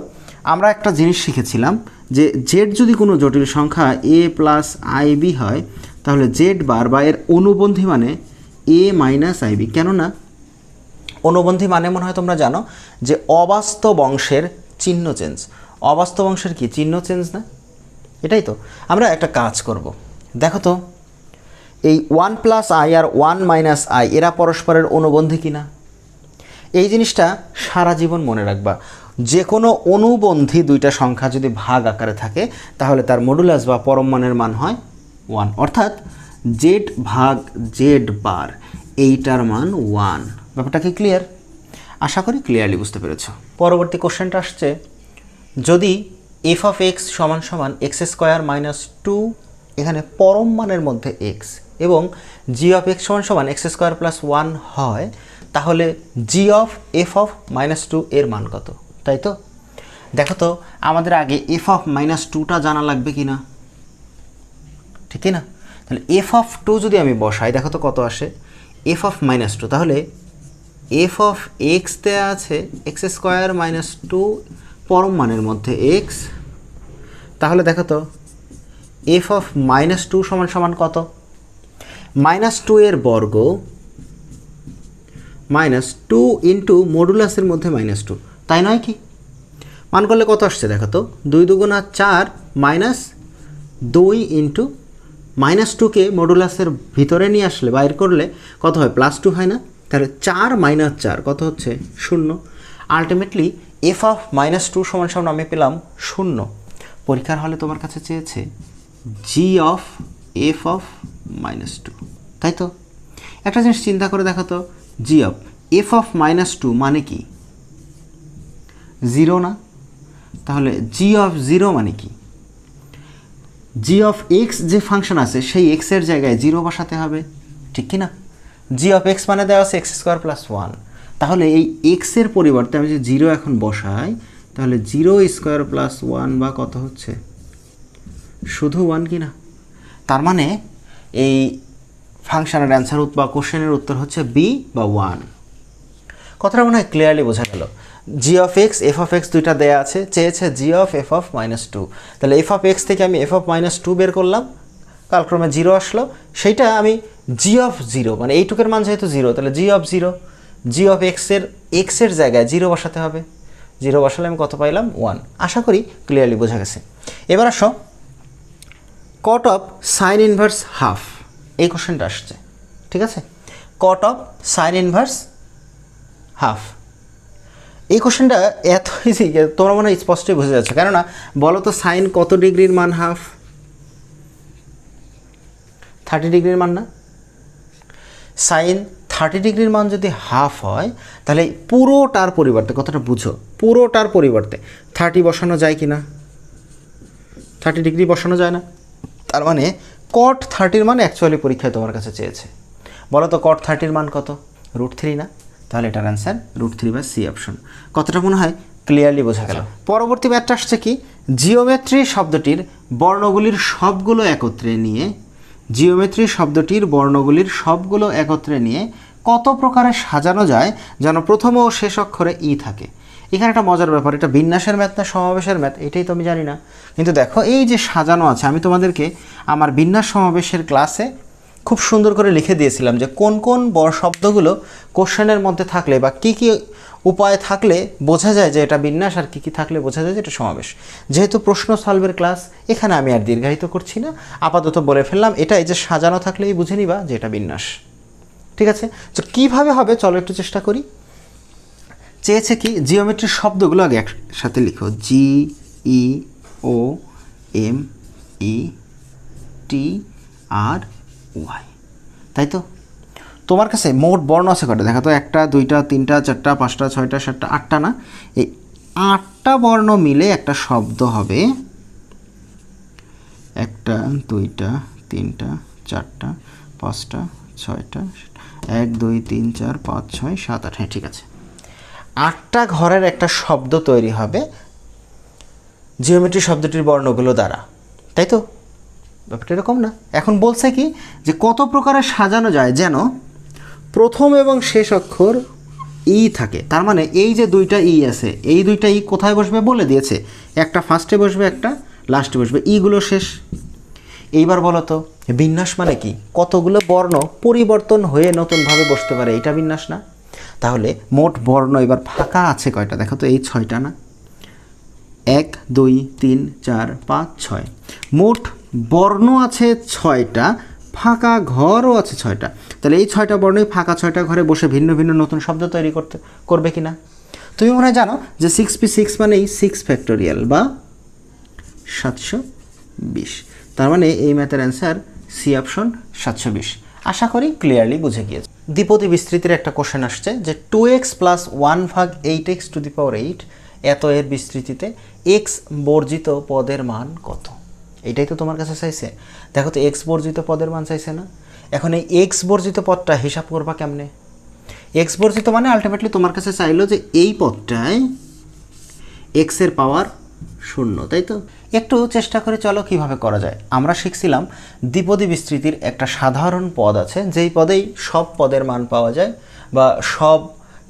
আমরা একটা জিনিস শিখেছিলাম যে জেড যদি কোনো জটিল সংখ্যা এ প্লাস আইবি হয়, তাহলে জেড বার বা এর অনুবন্ধী মানে এ মাইনাস আইবি। কেননা অনুবন্ধী মানে মনে হয় তোমরা জানো যে অবাস্তব অংশের চিহ্ন চেঞ্জ। অবাস্তব অংশের কি চিহ্ন চেঞ্জ না? এটাই তো। আমরা একটা কাজ করব, দেখো তো এই 1 প্লাস আই আর 1 মাইনাস আই এরা পরস্পরের অনুবন্ধী কিনা? এই জিনিসটা সারা জীবন মনে রাখবা। যে কোনো অনুবন্ধী দুইটা সংখ্যা যদি ভাগ আকারে থাকে তাহলে তার মডুলাস বা পরম মানের মান হয় 1, অর্থাৎ জেড ভাগ জেড বার এইটার মান 1। ব্যাপারটা কি ক্লিয়ার? আশা করি ক্লিয়ারলি বুঝতে পেরেছ। পরবর্তী কোশ্চেনটা আসছে, যদি এফ অফ এক্স সমান সমান এক্স স্কোয়ার মাইনাস 2 এখানে পরম মানের মধ্যে এক্স এবং জি অফ এক্স সমান সমান এক্স স্কোয়ার প্লাস 1 হয়, তাহলে জি অফ এফ অফ মাইনাস 2 এর মান কত? তাই তো? দেখো তো আমাদের আগে এফ অফ মাইনাস 2টা জানা লাগবে কি না? ঠিক না? তাহলে এফ অফ 2 যদি আমি বসাই, দেখো তো কত আসে এফ অফ মাইনাস 2। তাহলে এফ অফ এক্স দেওয়া আছে এক্স স্কোয়ার মাইনাস 2 পরম মানের মধ্যে এক্স, তাহলে দেখো তো এফ অফ মাইনাস 2 সমান সমান কত? -2 এর বর্গ -2 ইন্টু মডুলাসের মধ্যে -2, তাই নয় কি? মান করলে কত আসছে দেখো তো, 2 দুগুণা 4 -2 ইন্টু -2কে মডুলাসের ভিতরে নিয়ে আসলে বাইর করলে কত হয়, +2 হয় না? তাহলে 4 - 4 কত হচ্ছে, 0। আলটিমেটলি f অফ -2 সমান সমান আমি পেলাম 0। পরীক্ষার হলে তোমার কাছে চেয়েছে g অফ f অফ -2, তাই তো? একটা জিনিস চিন্তা করে দেখো তো, g অফ f অফ -2 মানে কি, 0 না? তাহলে g অফ 0 মানে কি, g অফ x যে ফাংশন আছে সেই x এর জায়গায় 0 বসাতে হবে, ঠিক কি না? g অফ x মানে দেওয়া আছে x² + 1, তাহলে এই x এর পরিবর্তে আমি যে 0 এখন বসাই, তাহলে 0² + 1 বা কত হচ্ছে, শুধু 1 কি না? তার মানে এই ফাংশনের অ্যান্সার বা কোশ্চেনের উত্তর হচ্ছে বি বা 1। কথাটা মনে হয় ক্লিয়ারলি বোঝা গেল। g of x f of x দুইটা দেয়া আছে, চেয়েছে g অফ f অফ -2, তাহলে f অফ x থেকে আমি f অফ -2 বের করলাম, কালক্রমে 0 আসলো, সেইটা আমি g অফ 0 মানে এইটুকের মান যেহেতু 0, তাহলে g of 0, g of x এর জায়গায় 0 বসাতে হবে, 0 বসালে আমি কত পাইলাম, 1। আশা করি ক্লিয়ারলি বোঝা গেছে। এবার আসো কট অফ সাইন ইনভার্স হাফ, এই কোশ্চেনটা আসছে, ঠিক আছে? কট অফ সাইন ইনভার্স হাফ, এই কোশ্চেনটা এত ইজি তোমরা মনে হয় স্পষ্টই বুঝে যাচ্ছে। কেননা বলো তো সাইন কত ডিগ্রির মান হাফ, 30 ডিগ্রির মান না? সাইন 30 ডিগ্রির মান যদি হাফ হয়, তাহলে পুরোটার পরিবর্তে, কথাটা বুঝো, পুরোটার পরিবর্তে 30 বসানো যায় কি না? 30 ডিগ্রি বসানো যায় না? তার মানে কট 30-র মান অ্যাকচুয়ালি পরীক্ষায় তোমার কাছে চেয়েছে। বলো তো কট 30-র মান কত, √3 না? তাহলে এটার অ্যান্সার √3/c অপশন। কতটা মনে হয় ক্লিয়ারলি বোঝা গেল। পরবর্তী ম্যাথটা আসছে কি, জিওমেট্রি শব্দটির বর্ণগুলির সবগুলো একত্রে নিয়ে, জিওমেট্রি শব্দটির বর্ণগুলির সবগুলো একত্রে নিয়ে কত প্রকারে সাজানো যায় যেন প্রথম ও শেষ অক্ষরে ই থাকে। এখানে একটা মজার ব্যাপার, এটা বিন্যাসের ম্যাথ না সমাবেশের ম্যাথ এটাই তো আমি জানি না, কিন্তু দেখো এই যে সাজানো আছে, আমি তোমাদেরকে আমার বিন্যাস সমাবেশের ক্লাসে খুব সুন্দর করে লিখে দিয়েছিলাম যে কোন কোন শব্দগুলো কোশ্চেনের মধ্যে থাকলে বা কি কি উপায় থাকলে বোঝা যায় যে এটা বিন্যাস, আর কি কি থাকলে বোঝা যায় যে এটা সমাবেশ। যেহেতু প্রশ্ন সলভের ক্লাস, এখানে আমি আর দীর্ঘায়িত করছি না, আপাতত বলে ফেললাম এটা এই যে সাজানো থাকলেই বুঝে নিবা যে এটা বিন্যাস, ঠিক আছে? তো কীভাবে হবে চলো একটু চেষ্টা করি। চেয়েছে কি, জিওমেট্রির শব্দগুলো আগে একসাথে লিখো, GEOMETRY, তাই তো? তোমার কাছে মোট বর্ণ আছে কটা দেখা তো, 1, 2, 3, 4, 5, 6, 7, 8টা না? এই 8টা বর্ণ মিলে একটা শব্দ হবে, 1, 2, 3, 4, 5, 6, 1, 2, 3, 4, 5, 6, 7, 8, হ্যাঁ ঠিক আছে। 8টা ঘরের একটা শব্দ তৈরি হবে জিওমেট্রি শব্দটির বর্ণগুলো দ্বারা, তাই তো? ব্যাপারটা এরকম না? এখন বলছে কি যে কত প্রকারে সাজানো যায় যেন প্রথম এবং শেষ অক্ষর ই থাকে। তার মানে এই যে দুইটা ই আছে, এই দুইটা ই কোথায় বসবে বলে দিয়েছে, একটা ফার্স্টে বসবে, একটা লাস্টে বসবে, ইগুলো শেষ। এইবার বলো তো বিন্যাস মানে কি, কতগুলো বর্ণ পরিবর্তন হয়ে নতুনভাবে বসতে পারে, এটা বিন্যাস না? তাহলে মোট বর্ণ এবার ফাঁকা আছে কয়টা দেখো তো, এই 6টা না? 1, 2, 3, 4, 5, 6, মোট বর্ণ আছে 6টা, ফাঁকা ঘরও আছে 6টা। তাহলে এই 6টা বর্ণই ফাঁকা 6টা ঘরে বসে ভিন্ন ভিন্ন নতুন শব্দ তৈরি করবে কি না? তুমি মনে হয় জানো যে 6p6 মানেই 6 ফ্যাক্টোরিয়াল বা 720। তার মানে এই ম্যাথের অ্যান্সার সি অপশন 720। আশা করি ক্লিয়ারলি বুঝে গিয়েছে। দ্বিপদী বিস্তৃতির একটা কোশ্চেন আসছে যে 2x + 1/8x⁸ এত এর বিস্তৃতিতে x বর্জিত পদের মান কত? এইটাই তো তোমার কাছে চাইছে। দেখো তো x বর্জিত পদের মান চাইছে না? এখন এই x বর্জিত পদটা হিসাব করবা কেমনে? x বর্জিত মানে আলটিমেটলি তোমার কাছে চাইলো যে এই পদটায় x এর পাওয়ার 0, তাই তো? একটু চেষ্টা করে চলো কিভাবে করা যায়। আমরা শিখছিলাম দ্বিপদী বিস্তৃতির একটা সাধারণ পদ আছে, যেই পদেই সব পদের মান পাওয়া যায় বা সব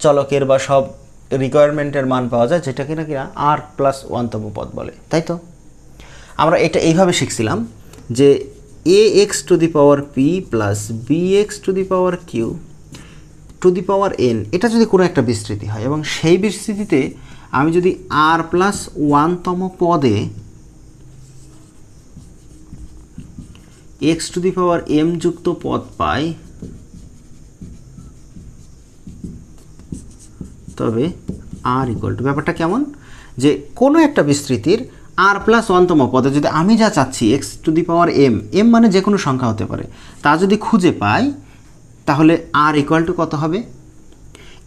চলকের বা সব রিকোয়ারমেন্টের মান পাওয়া যায়, যেটা কিনা r+1তম পদ বলে, তাই তো? আমরা এটা এইভাবে শিখছিলাম যে ax two the power p plus bx two the power q two the power n, এটা যদি কোনো একটা বিস্তৃতি হয় এবং সেই বিস্তৃতিতে আমি যদি r প্লাস 1তম পদে x two the power m যুক্ত পদ পাই, তবে r ইকুয়াল টু, ব্যাপারটা কেমন, যে কোনো একটা বিস্তৃতির r প্লাস 1তম পদে যদি আমি যা চাচ্ছি x two the power m মানে যে কোনো সংখ্যা হতে পারে, তা যদি খুঁজে পাই, তাহলে r ইকুয়াল টু কত হবে,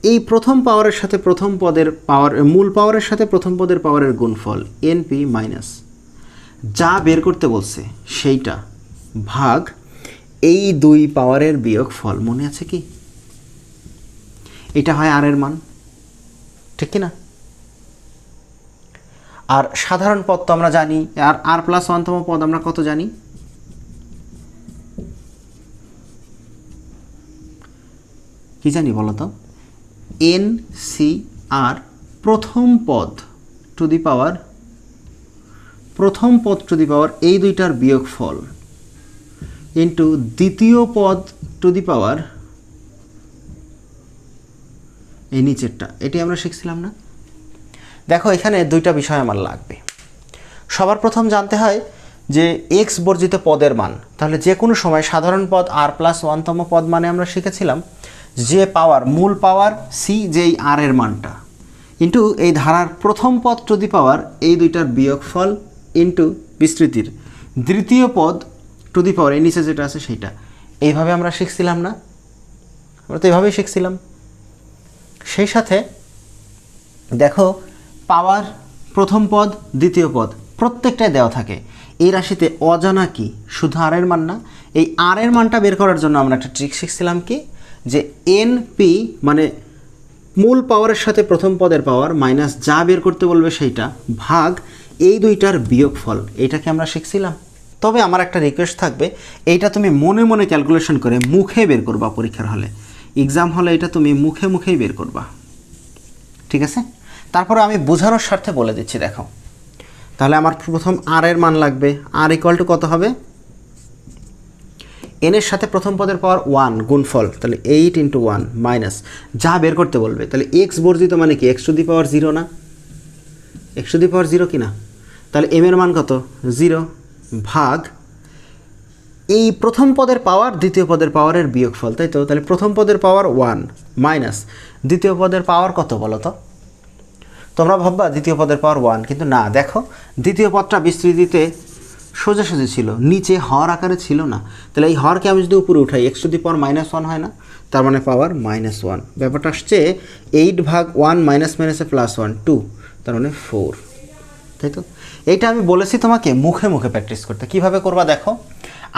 এই প্রথম পাওয়ারের সাথে প্রথম পদের পাওয়ার, মূল পাওয়ারের সাথে প্রথম পদের পাওয়ারের গুণফল np মাইনাস যা বের করতে বলছে সেইটা ভাগ এই দুই পাওয়ারের বিয়োগফল। মনে আছে কি, এটা হয় r এর মান, ঠিক কি না? আর সাধারণ পদ তো আমরা জানি, আর r প্লাস 1তম পদ আমরা কত জানি, কি জানি বলো তো, NCR প্রথম পদ টু দি পাওয়ার এই দুইটার বিয়োগফল ইন্টু দ্বিতীয় পদ টু দি পাওয়ার এই নিচেরটা, এটি আমরা শিখছিলাম না? দেখো এখানে দুইটা বিষয় আমার লাগবে। সবার প্রথম জানতে হয় যে x বর্জিত পদের মান, তাহলে যে কোনো সময় সাধারণ পদ r প্লাস 1তম পদ মানে আমরা শিখেছিলাম যে পাওয়ার, মূল পাওয়ার c, যেই r এর মানটা, ইন্টু এই ধারার প্রথম পদ টু দি পাওয়ার এই দুইটার বিয়োগফল ইন্টু বিস্তৃতির দ্বিতীয় পদ টু দি পাওয়ার এই নিচে যেটা আছে সেইটা। এইভাবে আমরা শিখছিলাম না? আমরা তো এইভাবেই শিখছিলাম। সেই সাথে দেখো পাওয়ার, প্রথম পদ, দ্বিতীয় পদ প্রত্যেকটাই দেওয়া থাকে। এই রাশিতে অজানা কি, শুধু r এর মান না। এই r এর মানটা বের করার জন্য আমরা একটা ট্রিক শিখছিলাম কি, যে np মানে মূল পাওয়ারের সাথে প্রথম পদের পাওয়ার মাইনাস যা বের করতে বলবে সেইটা ভাগ এই দুইটার বিয়োগফল, এইটাকে আমরা শিখছিলাম। তবে আমার একটা রিকোয়েস্ট থাকবে, এইটা তুমি মনে মনে ক্যালকুলেশন করে মুখে বের করবা পরীক্ষার হলে, এক্সাম হলে এটা তুমি মুখেই বের করবা, ঠিক আছে? তারপরে আমি বোঝানোর স্বার্থে বলে দিচ্ছি, দেখো তাহলে আমার প্রথম r এর মান লাগবে, r ইকুয়াল টু কত হবে, n এর সাথে প্রথম পদের পাওয়ার 1 গুণফল, তাহলে 8 × 1 মাইনাস যা বের করতে বলবে, তাহলে x বর্জিত মানে কি x টু দি পাওয়ার 0 না, x টু দি পাওয়ার 0 কি না, তাহলে m এর মান কত 0 ভাগ এই প্রথম পদের পাওয়ার দ্বিতীয় পদের পাওয়ারের বিয়োগফল, তাই তো? তাহলে প্রথম পদের পাওয়ার 1 মাইনাস দ্বিতীয় পদের পাওয়ার কত বলো তো? তোমরা ভাববা দ্বিতীয় পদের পাওয়ার 1, কিন্তু না, দেখো দ্বিতীয় পদটা বিস্তৃতিতে সোজাসুজি ছিল, নিচে হর আকারে ছিল না। তাহলে এই হরকে আমি যদি উপরে উঠাই x টু দি পাওয়ার -1 হয় না, তার মানে পাওয়ার -1, ব্যাপারটা আসছে 8 ভাগ 1 মাইনাস মাইনাসে +1 2, তার মানে 4, তাই তো? এইটা আমি বলেছি তোমাকে মুখে মুখে প্র্যাকটিস করতে। কিভাবে করবা দেখো,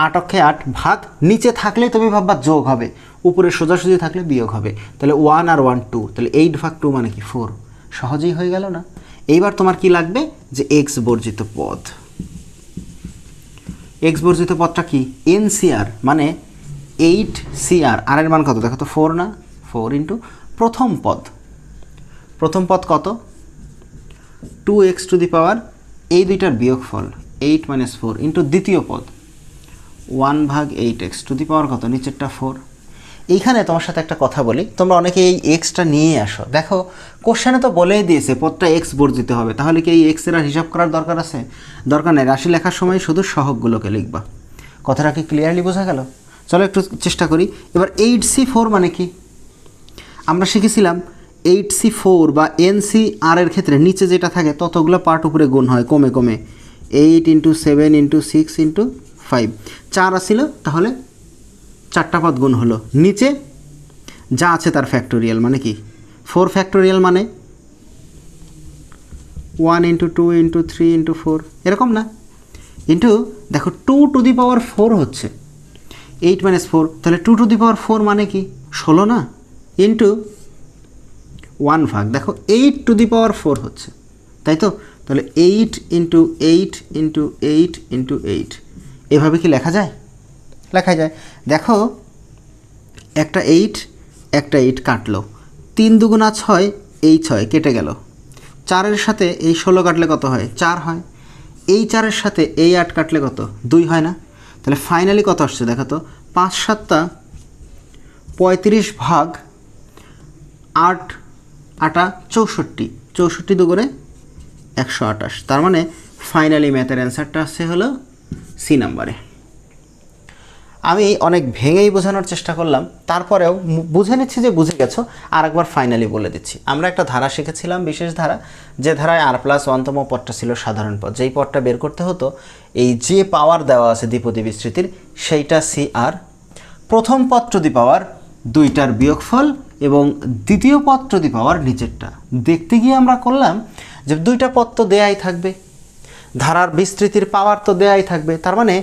8 অক্ষে 8 ভাগ, নিচে থাকলে তুমি ভাববা যোগ হবে, উপরে সোজাসুজি থাকলে বিয়োগ হবে, তাহলে 1 আর 1 2, তাহলে 8 ভাগ 2 মানে কি 4, সহজেই হয়ে গেল না? এইবার তোমার কি লাগবে, যে x বর্জিত পদ, x বর্জিত পদটা কি, NCR মানে 8CR, r এর মান কত দেখো তো 4 না, 4 ইন্টু প্রথম পদ কত 2x টু দি পাওয়ার এই দুইটার বিয়োগফল 8 - 4 ইন্টু দ্বিতীয় পদ 1 ভাগ 8x টু দি পাওয়ার কত, নিচেরটা 4। এইখানে তোমার সাথে একটা কথা বলি, তোমরা অনেকে এই এক্সটা নিয়ে আসো, দেখো কোশ্চেনে তো বলেই দিয়েছে পদটা এক্স বর্জিত হবে, তাহলে কি এই এক্সের আর হিসাব করার দরকার আছে? দরকার নেই, রাশি লেখার সময় শুধু সহগগুলোকে লিখবা। কথাটা কি ক্লিয়ারলি বোঝা গেল? চলো একটু চেষ্টা করি। এবার 8C4 মানে কি, আমরা শিখেছিলাম 8C4 বা NCR এর ক্ষেত্রে নিচে যেটা থাকে ততগুলো পার্ট উপরে গুণ হয় কমে কমে, 8 × 7 × 6 × 5, 4 আসছিল, তাহলে 4টা পদ গুণ হলো, নিচে যা আছে তার ফ্যাক্টোরিয়াল মানে কি 4 ফ্যাক্টোরিয়াল মানে 1 × 2 × 3 × 4, এরকম না, ইন্টু দেখো 2 টু দি পাওয়ার 4 হচ্ছে 8 - 4, তাহলে 2 টু দি পাওয়ার 4 মানে কি 16 না, ইন্টু 1 ভাগ দেখো 8 টু দি পাওয়ার 4 হচ্ছে, তাই তো? তাহলে 8 × 8 × 8 × 8, এভাবে কি লেখা যায়? লেখা যায়। দেখো একটা 8 কাটলো, 3 × 2 = 6, এই 6 কেটে গেল, 4-এর সাথে এই 16 কাটলে কত হয়, 4 হয়, এই 4-এর সাথে এই 8 কাটলে কত, 2 হয় না? তাহলে ফাইনালি কত আসছে দেখো তো, 5 7 35 ভাগ 8 8 64, 64 দুগুণে 128। তার মানে ফাইনালি ম্যাথের অ্যান্সারটা আসছে হলো সি নাম্বারে। আমি অনেক ভেঙেই বোঝানোর চেষ্টা করলাম, তারপরেও বুঝে নিচ্ছি যে বুঝে গেছো, আর একবার ফাইনালি বলে দিচ্ছি। আমরা একটা ধারা শিখেছিলাম, বিশেষ ধারা, যে ধারায় r+1তম পদটা ছিল সাধারণ পদ। যেই পদটা বের করতে হতো এই যে পাওয়ার দেওয়া আছে দ্বিপদী বিস্তৃতির সেইটা সি আর, প্রথম পদ টু দি পাওয়ার দুইটার বিয়োগফল এবং দ্বিতীয় পদ টু দি পাওয়ার নিচেরটা। দেখতে গিয়ে আমরা করলাম যে দুইটা পদ তো দেয়াই থাকবে, ধারার বিস্তৃতির পাওয়ার তো দেয়াই থাকবে, তার মানে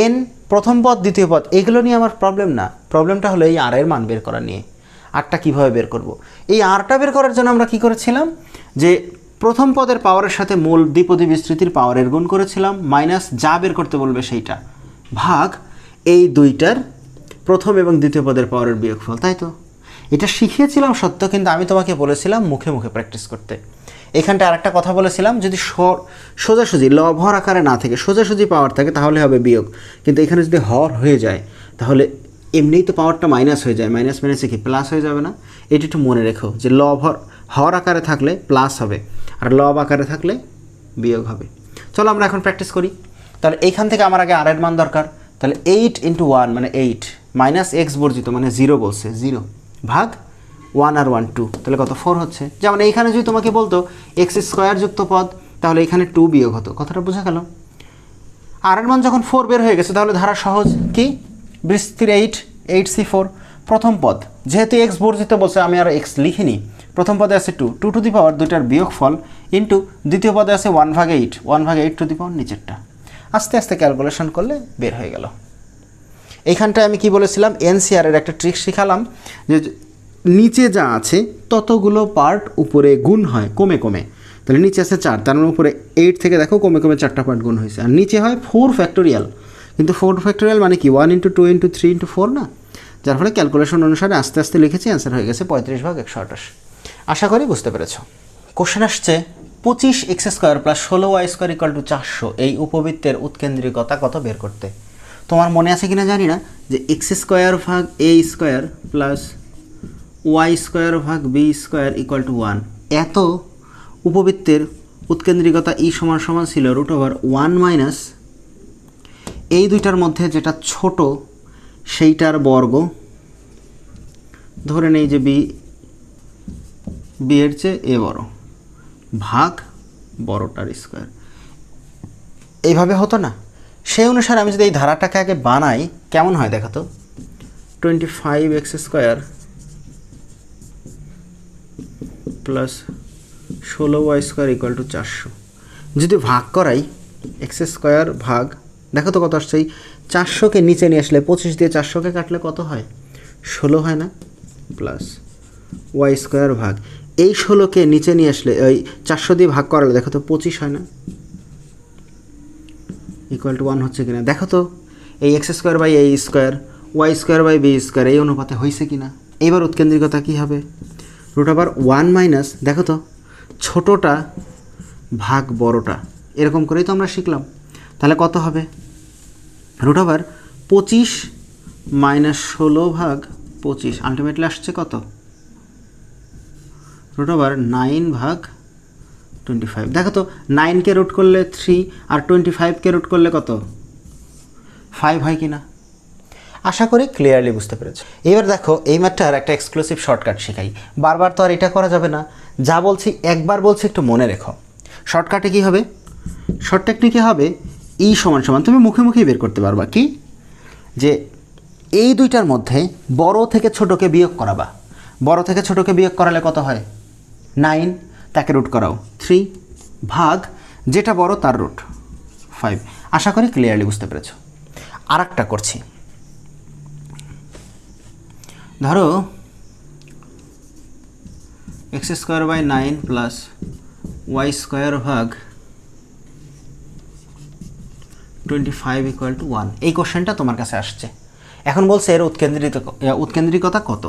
এন প্রথম পদ দ্বিতীয় পদ এগুলো নিয়ে আমার প্রবলেম না। প্রবলেমটা হলো এই আর এর মান বের করা নিয়ে। আরটা কীভাবে বের করব? এই আরটা বের করার জন্য আমরা কি করেছিলাম, যে প্রথম পদের পাওয়ারের সাথে মূল দ্বিপদী বিস্তৃতির পাওয়ারের গুণ করেছিলাম, মাইনাস যা বের করতে বলবে সেইটা, ভাগ এই দুইটার প্রথম এবং দ্বিতীয় পদের পাওয়ারের বিয়োগফল। তাই তো এটা শিখিয়েছিলাম সত্য, কিন্তু আমি তোমাকে বলেছিলাম মুখে মুখে প্র্যাকটিস করতে। এখানটা আরেকটা কথা বলেছিলাম, যদি সোজাসুজি লব-হর আকারে না থেকে সোজাসুজি পাওয়ার থাকে তাহলে হবে বিয়োগ, কিন্তু এখানে যদি হর হয়ে যায় তাহলে এমনিই তো পাওয়ারটা মাইনাস হয়ে যায়, মাইনাস মাইনাসে কি প্লাস হয়ে যাবে না? এটি একটু মনে রেখো যে হর আকারে থাকলে প্লাস হবে আর লব আকারে থাকলে বিয়োগ হবে। চলো আমরা এখন প্র্যাকটিস করি। তাহলে এইখান থেকে আমার আগে আর এর মান দরকার, তাহলে 8 × 1 মানে 8, মাইনাস এক্স বর্জিত মানে 0 বলছে 0, ভাগ 1 আর 1 2, তাহলে কত 4 হচ্ছে। যেমন এইখানে যদি তোমাকে বলতো x² যুক্ত পদ, তাহলে এখানে 2 বিয়োগ হতো। কথাটা বোঝা গেল? আর এর মান যখন 4 বের হয়ে গেছে তাহলে ধারা সহজ, কি বিস্তৃতির 8c4 প্রথম পদ, যেহেতু এক্স বর্জিত বলছে আমি আর এক্স লিখিনি, প্রথম পদে আছে 2 2 টু দি পাওয়ার দুইটার বিয়োগফল ইন্টু দ্বিতীয় পদে আছে 1/8 1/8 টু দি পাওয়ার নিচেরটা। আস্তে আস্তে ক্যালকুলেশন করলে বের হয়ে গেল। এইখানটায় আমি কি বলেছিলাম, এনসিআর এর একটা ট্রিক শিখালাম, যে নিচে যা আছে ততগুলো পার্ট উপরে গুণ হয় কমে কমে। তাহলে নিচে আছে 4, তার মানে উপরে 8 থেকে দেখো কমে কমে 4টা পার্ট গুণ হয়েছে, আর নিচে হয় 4 ফ্যাক্টোরিয়াল, কিন্তু 4 ফ্যাক্টোরিয়াল মানে কি 1 × 2 × 3 × 4 না, যার ফলে ক্যালকুলেশন অনুসারে আস্তে আস্তে লিখেছি, অ্যান্সার হয়ে গেছে 35/128। আশা করি বুঝতে পেরেছ। কোশ্চেন আসছে 25x² + 16y² = 400 এই উপবৃত্তের উৎকেন্দ্রিকতা কত বের করতে। তোমার মনে আছে কিনা জানি না, যে x² ভাগ a² প্লাস y² ভাগ b² = 1, এত উপবৃত্তের উৎকেন্দ্রিকতা ই সমান সমান ছিল √1 মাইনাস এই দুইটার মধ্যে যেটা ছোট সেইটার বর্গ, ধরে নেই যে বি এর চেয়ে এ বড়, ভাগ বড়টার স্কোয়ার। এইভাবে হতো না? সেই অনুসারে আমি যদি এই ধারাটাকে আগে বানাই কেমন হয় দেখো তো, 25x² প্লাস 16y² = 400। যদি ভাগ করাই x² ভাগ, দেখো তো কত আসছে, এই 400কে নিচে নিয়ে আসলে 25 দিয়ে 400কে কাটলে কত হয়, 16 হয় না, প্লাস y² ভাগ এই 16কে নিচে নিয়ে আসলে ওই 400 দিয়ে ভাগ করালে দেখো তো 25 হয় না, =1 হচ্ছে কিনা দেখো তো। এই x² / a² y² / b² এই অনুপাতে হয়েছে কিনা। এইবার উৎকেন্দ্রিকতা কী হবে, √1 মাইনাস দেখো তো ছোটোটা ভাগ বড়টা, এরকম করেই তো আমরা শিখলাম। তাহলে কত হবে, √25 মাইনাস 16 ভাগ 25, আলটিমেটলি আসছে কত, √9 ভাগ 25। দেখো তো 9কে রুট করলে 3 আর 25কে রুট করলে কত, 5 হয় কি না। আশা করি ক্লিয়ারলি বুঝতে পেরেছো। এবার দেখো এই ম্যাথটার একটা এক্সক্লুসিভ শর্টকাট শেখাই, বারবার তো আর এটা করা যাবে না, যা বলছি একবার বলছি একটু মনে রেখো। শর্টকাটে কি হবে, শর্ট টেকনিকে হবে ই সমান সমান, তুমি মুখে মুখেই বের করতে পারবা কি, যে এই দুইটার মধ্যে বড় থেকে ছোটকে বিয়োগ করাবা, বড় থেকে ছোটকে বিয়োগ করালে কত হয় 9, তাকে রুট করাও 3 ভাগ যেটা বড় তার রুট 5। আশা করি ক্লিয়ারলি বুঝতে পেরেছো। আর একটা করছি, ধরো x² / 9 প্লাস y² ভাগ 25 = 1, এই কোশ্চেনটা তোমার কাছে আসছে। এখন বলছে এর উৎকেন্দ্রিকতা কত।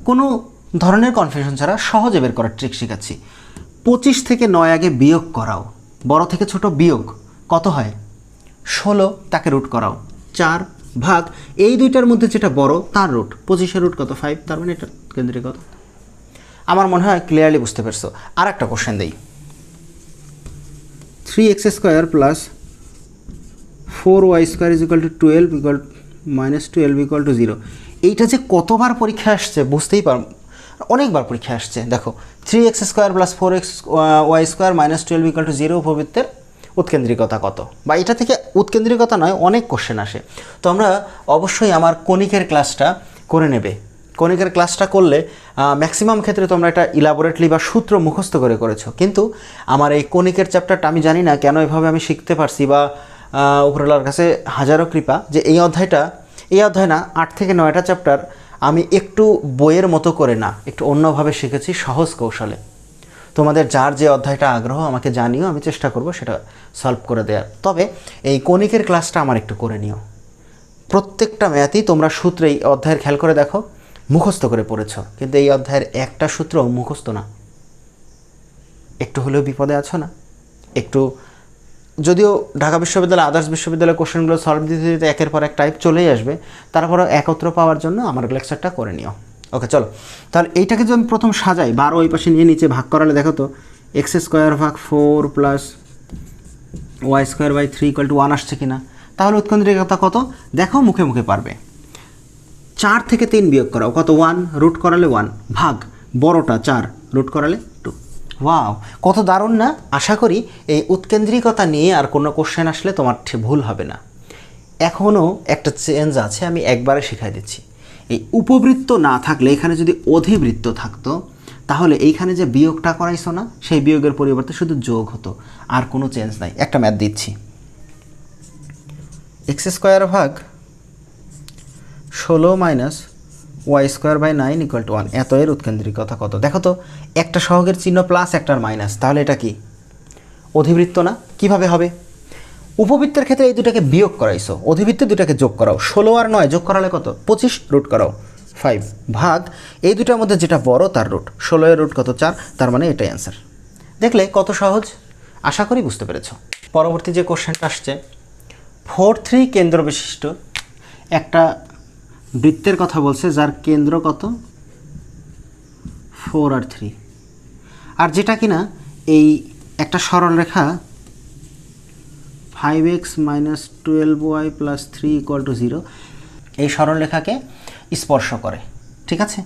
কোনো ধরনের কনফিউশন ছাড়া সহজে বের করার ট্রিক শেখাচ্ছি। 25 থেকে 9 আগে বিয়োগ করাও, বড় থেকে ছোট বিয়োগ কত হয় 16, তাকে রুট করাও 4 ভাগ এই দুইটার মধ্যে যেটা বড় তার রুট, 25-এর রুট কত 5, তার মানে এটা কেন্দ্রিকতা। আমার মনে হয় ক্লিয়ারলি বুঝতে পারছো। আর একটা কোশ্চেন দেই, 3x² প্লাস 4y² = 12 -12 = 0। এইটা যে কতবার পরীক্ষা আসছে বুঝতেই পার, অনেকবার পরীক্ষা আসছে। দেখো 3x² প্লাস 4y² -12 = 0 উপবৃত্তের উৎকেন্দ্রিকতা কত, বা এটা থেকে উৎকেন্দ্রিকতা নয় অনেক কোশ্চেন আসে। তো আমরা অবশ্যই আমার কণিকের ক্লাসটা করে নেবে। কণিকের ক্লাসটা করলে ম্যাক্সিমাম ক্ষেত্রে তোমরা এটা ইলাবোরেটলি বা সূত্র মুখস্থ করে করেছো, কিন্তু আমার এই কণিকের চ্যাপ্টারটা আমি জানি না কেন এভাবে আমি শিখতে পারছি, বা উপরওয়ালার কাছে হাজারো কৃপা যে এই অধ্যায় না 8 থেকে 9টা চ্যাপ্টার আমি একটু বইয়ের মতো করে না, একটু অন্যভাবে শিখেছি সহজ কৌশলে। তোমাদের যার যে অধ্যায়টা আগ্রহ আমাকে জানিও, আমি চেষ্টা করব সেটা সলভ করে দেওয়ার। তবে এই কণিকের ক্লাসটা আমার একটু করে নিও। প্রত্যেকটা ম্যাথই তোমরা সূত্র এই অধ্যায়ের খেয়াল করে দেখো মুখস্থ করে পড়েছ, কিন্তু এই অধ্যায়ের একটা সূত্র মুখস্থ না। একটু হলেও বিপদে আছো না? একটু যদিও ঢাকা বিশ্ববিদ্যালয় আদার্স বিশ্ববিদ্যালয়ের কোশ্চেনগুলো সলভ দিতে দিতে একের পর এক টাইপ চলেই আসবে, তারপরেও একত্র পাওয়ার জন্য আমার লেকচারটা করে নিও। ওকে চলো, তাহলে এইটাকে যদি আমি প্রথম সাজাই, 12 ওই পাশে নিয়ে নিচে ভাগ করালে দেখো তো x² ভাগ 4 প্লাস y² / 3 = 1 আসছে কিনা। তাহলে উৎকেন্দ্রিকতা কত দেখো, মুখে মুখে পারবে। 4 থেকে 3 বিয়োগ করাও কত, 1, রুট করালে 1, ভাগ বড়টা 4, রুট করালে 2। ওয়াও, কত দারুণ না। আশা করি এই উৎকেন্দ্রিকতা নিয়ে আর কোনো কোশ্চেন আসলে তোমার ভুল হবে না। এখনও একটা চেঞ্জ আছে, আমি একবারে শিখাই দিচ্ছি। এই উপবৃত্ত না থাকলে এখানে যদি অধিবৃত্ত থাকতো, তাহলে এইখানে যে বিয়োগটা করাইছো না, সেই বিয়োগের পরিবর্তে শুধু যোগ হতো, আর কোনো চেঞ্জ নাই। একটা ম্যাথ দিচ্ছি, x² ভাগ 16 - y² / 9 = 1। এত এর উৎকেন্দ্রিকতা কত দেখো তো, একটা সহগের চিহ্ন প্লাস একটার মাইনাস, তাহলে এটা কি অধিবৃত্ত না? কিভাবে হবে? উপবৃত্তের ক্ষেত্রে এই দুটাকে বিয়োগ করাইছো, অধিবৃত্তে দুটাকে যোগ করাও। 16 আর 9 যোগ করালে কত, 25, রুট করাও 5, ভাগ এই দুটার মধ্যে যেটা বড় তার রুট, 16 এর রুট কত 4, তার মানে এটাই অ্যান্সার। দেখলে কত সহজ, আশা করি বুঝতে পেরেছ। পরবর্তী যে কোশ্চেনটা আসছে, 4-3 কেন্দ্র বিশিষ্ট একটা বৃত্তের কথা বলছে, যার কেন্দ্র কত 4 আর 3, আর যেটা কিনা এই একটা সরল রেখা 5x - 12y + 3 = 0 এই সরল রেখাকে স্পর্শ করে। ঠিক আছে,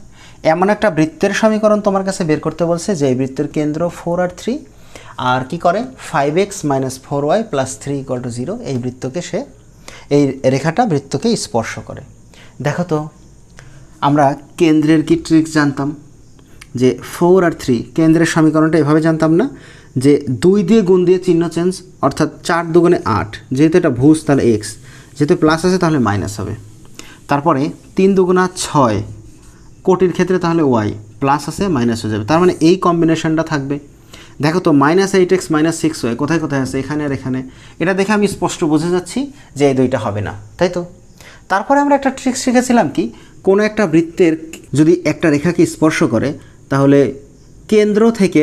এমন একটা বৃত্তের সমীকরণ তোমার কাছে বের করতে বলছে যে এই বৃত্তের কেন্দ্র 4 আর 3, আর কি করে 5x - 4y + 3 = 0 এই বৃত্তকে এই রেখাটা বৃত্তকে স্পর্শ করে। দেখো তো, আমরা কেন্দ্রের কি ট্রিক্স জানতাম, যে 4 আর 3 কেন্দ্রের সমীকরণটা এভাবে জানতাম না, যে 2 দিয়ে গুণ দিয়ে চিহ্ন চেঞ্জ, অর্থাৎ 4 × 2 = 8, যেহেতু এটা ভুজ তাহলে x, যেহেতু প্লাস আছে তাহলে মাইনাস হবে। তারপরে 3 × 2 = 6, কোটির ক্ষেত্রে তাহলে y, প্লাস আছে মাইনাস হয়ে যাবে, তার মানে এই কম্বিনেশনটা থাকবে। দেখো তো -8x - 6y কোথায় কোথায় আছে, এখানে আর এখানে। এটা দেখে আমি স্পষ্ট বুঝে যাচ্ছি যে এই দুইটা হবে না, তাই তো। তারপরে আমরা একটা ট্রিক্স শিখেছিলাম কি, কোনো একটা বৃত্তের যদি একটা রেখাকে স্পর্শ করে, তাহলে কেন্দ্র থেকে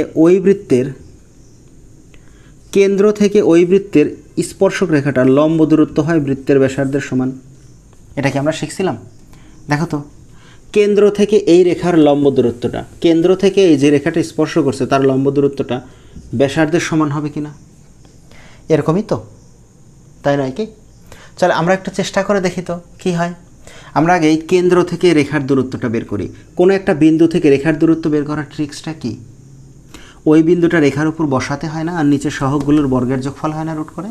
ওই বৃত্তের স্পর্শক রেখাটার লম্ব দূরত্ব হয় বৃত্তের ব্যাসার্ধের সমান। এটা কি আমরা শিখছিলাম? দেখো তো, কেন্দ্র থেকে এই রেখার লম্ব দূরত্বটা, কেন্দ্র থেকে এই যে রেখাটা স্পর্শ করছে তার লম্ব দূরত্বটা ব্যাসার্ধের সমান হবে কিনা, এরকমই তো, তাই নয় কি? চলো আমরা একটু চেষ্টা করে দেখি তো কী হয়। আমরা আগে এই কেন্দ্র থেকে রেখার দূরত্বটা বের করি। কোনো একটা বিন্দু থেকে রেখার দূরত্ব বের করার ট্রিক্সটা কি, ওই বিন্দুটা রেখার উপর বসাতে হয় না, আর নিচে সহগগুলোর বর্গের যোগফল হয় না রুট করে।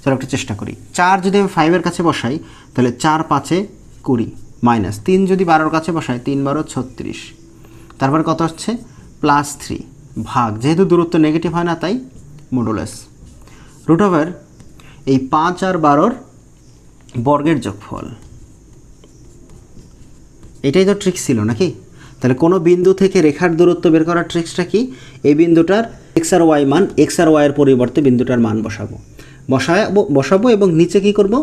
চলো একটু চেষ্টা করি। 4 যদি আমি 5-এর কাছে বসাই, তাহলে 4 × 5 = 20, মাইনাস 3 যদি 12-এর কাছে বসাই, 3 × 12 = 36, তারপর কত আসছে +3, ভাগ যেহেতু দূরত্ব নেগেটিভ হয় না তাই মডুলাস, রুট ওভার এই 5 আর 12-এর বর্গের যোগফল। এটাই তো ট্রিক্স ছিল নাকি? তাহলে কোনো বিন্দু থেকে রেখার দূরত্ব বের করার ট্রিক্সটা কি, এই বিন্দুটার x আর y মান, x আর y এর পরিবর্তে বিন্দুটার মান বসাবো এবং নিচে কি করব,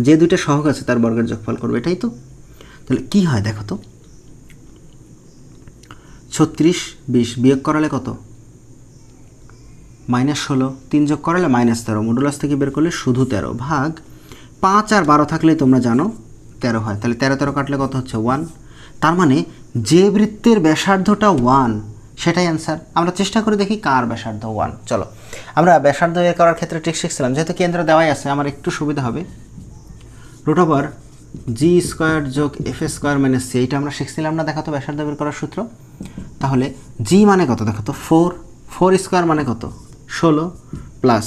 যে দুইটা সহগ আছে তার বর্গের যোগফল করব। এটাই তো। তাহলে কি হয় দেখো তো, 36 20 বিয়োগ করালে কত, -16, 3 যোগ করালে -13, মডুলাস থেকে বের করলে শুধু 13, ভাগ 5 আর 12 থাকলেই তোমরা জানো 13 হয়, তাহলে 13 13 কাটলে কত হচ্ছে 1। তার মানে যে বৃত্তের ব্যাসার্ধটা 1 সেটাই অ্যান্সার। আমরা চেষ্টা করে দেখি কার ব্যাসার্ধ 1। চলো আমরা ব্যাসার্ধ বের করার ক্ষেত্রে ঠিক শিখছিলাম, যেহেতু কেন্দ্র দেওয়াই আছে আমার একটু সুবিধা হবে, √g² যোগ f² - c, এইটা আমরা শিখছিলাম না দেখো তো ব্যাসার্ধ বের করার সূত্র। তাহলে g মানে কত দেখো তো 4 মানে কত 16 প্লাস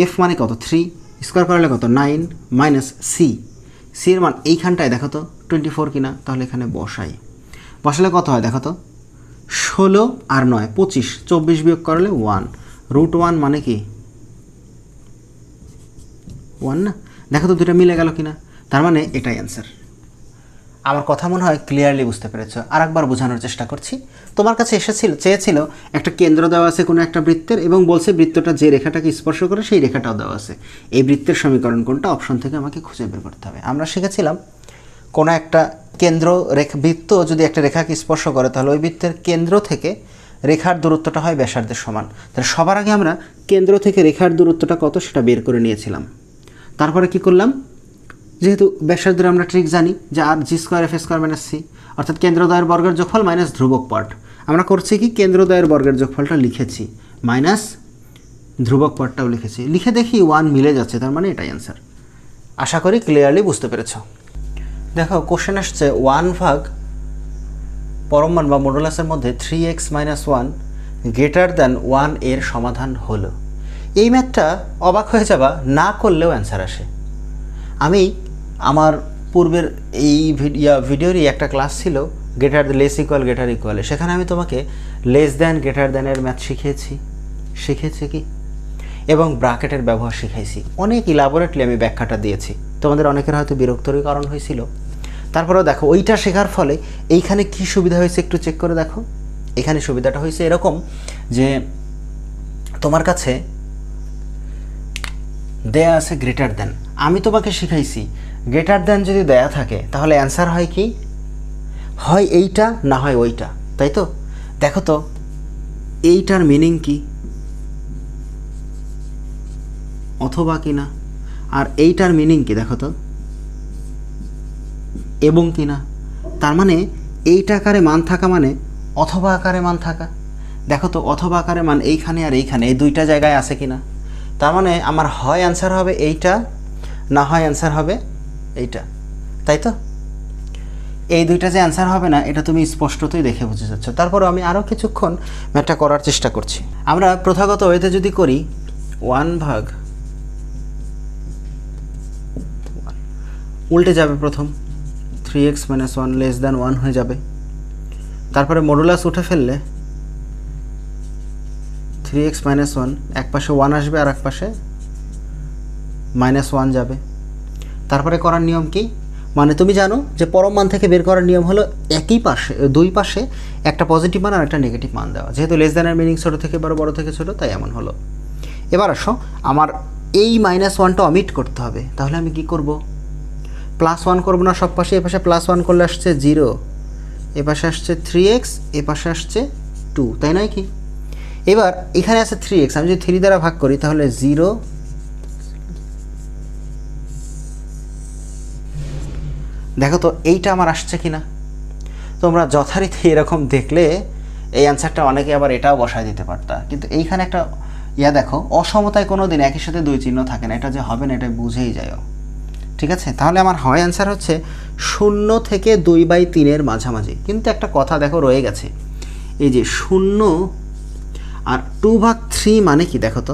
f মানে কত 3 স্কোয়ার করলে কত 9 মাইনাস c এর মান এইখানটায় দেখো তো 24 কিনা, তাহলে এখানে বসালে কত হয় দেখো তো 16 আর 9 25, 24 বিয়োগ করলে 1, √1 মানে কি 1 না, দেখো তো দুটো মিলে গেল কিনা, তার মানে এটাই অ্যান্সার। আমার কথা মনে হয় ক্লিয়ারলি বুঝতে পেরেছো। আর একবার বোঝানোর চেষ্টা করছি। তোমার কাছে চেয়েছিল একটা কেন্দ্র দেওয়া আছে কোনো একটা বৃত্তের এবং বলছে বৃত্তটা যে রেখাটাকে স্পর্শ করে সেই রেখাটাও দেওয়া আছে, এই বৃত্তের সমীকরণ কোনটা, অপশন থেকে আমাকে খুঁজে বের করতে হবে। আমরা শিখেছিলাম কোনো একটা বৃত্ত যদি একটা রেখাকে স্পর্শ করে তাহলে ওই বৃত্তের কেন্দ্র থেকে রেখার দূরত্বটা হয় ব্যাসার্ধের সমান। তাহলে সবার আগে আমরা কেন্দ্র থেকে রেখার দূরত্বটা কত সেটা বের করে নিয়েছিলাম। তারপরে কি করলাম, যেহেতু ব্যাসার্ধের আমরা ট্রিক জানি যে আর g² f² - c, অর্থাৎ কেন্দ্রদ্বয়ের বর্গের যোগফল মাইনাস ধ্রুবক পার্ট, আমরা করছি কি কেন্দ্রদ্বয়ের বর্গের যোগফলটা লিখেছি মাইনাস ধ্রুবক পার্টটাও লিখেছি, লিখে দেখি 1 মিলে যাচ্ছে, তার মানে এটাই অ্যান্সার। আশা করি ক্লিয়ারলি বুঝতে পেরেছ। দেখো কোশ্চেন আসছে 1 ভাগ পরম মান বা মডুলাসের মধ্যে 3x - 1 > 1 এর সমাধান হলো। এই ম্যাথটা অবাক হয়ে যাবা, না করলেও অ্যান্সার আসে। আমি আমার পূর্বের এই ভিডিওরই একটা ক্লাস ছিল লেস ইকুয়াল গ্রেটার ইকুয়ালে, সেখানে আমি তোমাকে লেস দ্যান গ্রেটার দ্যানের ম্যাথ শিখেছি কি, এবং ব্র্যাকেটের ব্যবহার শিখাইছি, অনেক ইলাবোরেটলি আমি ব্যাখ্যাটা দিয়েছি। তোমাদের অনেকের হয়তো বিরক্তির কারণ হয়েছিল। তারপরেও দেখো ওইটা শেখার ফলে এইখানে কি সুবিধা হয়েছে একটু চেক করে দেখো। এখানে সুবিধাটা হয়েছে এরকম যে তোমার কাছে দেয়া আছে গ্রেটার দ্যান, আমি তোমাকে শিখাইছি গ্রেটার দ্যান যদি দেয়া থাকে তাহলে অ্যান্সার হয় কি, হয় এইটা না হয় ওইটা, তাই তো। দেখো তো এইটার মিনিং কি, অথবা কি না, আর এইটার মিনিং কি দেখো তো, এবং কি না। তার মানে এইটা আকারে মান থাকা মানে অথবা আকারে মান থাকা। দেখো তো অথবা আকারে মান এইখানে আর এইখানে, এই দুইটা জায়গায় আছে কিনা, তার মানে আমার হয় অ্যান্সার হবে এইটা, না হয় অ্যান্সার হবে এইটা, তাই তো। এই দুইটা যে অ্যান্সার হবে না এটা তুমি স্পষ্টতই দেখে বুঝে যাচ্ছ। তারপরে আমি আরও কিছুক্ষণ ম্যাথটা করার চেষ্টা করছি। আমরা প্রথাগত ওয়েতে যদি করি 1 ভাগ উল্টে যাবে, প্রথম 3x - 1 < 1 হয়ে যাবে। তারপরে মডুলাস উঠে ফেললে 3x - 1 এক পাশে 1 আসবে আর এক পাশে -1 যাবে। তারপরে করার নিয়ম কি, মানে তুমি জানো যে পরম মান থেকে বের করার নিয়ম হলো একই পাশে দুই পাশে একটা পজিটিভ মান আর একটা নেগেটিভ মান দেওয়া, যেহেতু লেস দ্যানের মিনিং ছোটো থেকে বড়, বড় থেকে ছোটো, তাই এমন হলো। এবার আসো আমার এই -1টা অমিট করতে হবে, তাহলে আমি কি করব, +1 করব না সব পাশে, এ পাশে +1 করলে আসছে 0, এ পাশে আসছে 3x, এ পাশে আসছে 2, তাই নয় কি। এবার এখানে আছে 3x, আমি যদি 3 দ্বারা ভাগ করি তাহলে 0, দেখো তো এইটা আমার আসছে কিনা। তোমরা যথারীতি এরকম দেখলে এই অ্যান্সারটা অনেকে আবার এটাও বসায় দিতে পারতা, কিন্তু এইখানে একটা দেখো অসমতায় কোনো দিন একই সাথে দুই চিহ্ন থাকে না, এটা যে হবে না এটা বুঝেই যাও, ঠিক আছে। তাহলে আমার হয় অ্যান্সার হচ্ছে 0 থেকে 2/3 মাঝামাঝি। কিন্তু একটা কথা দেখো রয়ে গেছে, এই যে 0 আর 2/3 মানে কি দেখো তো,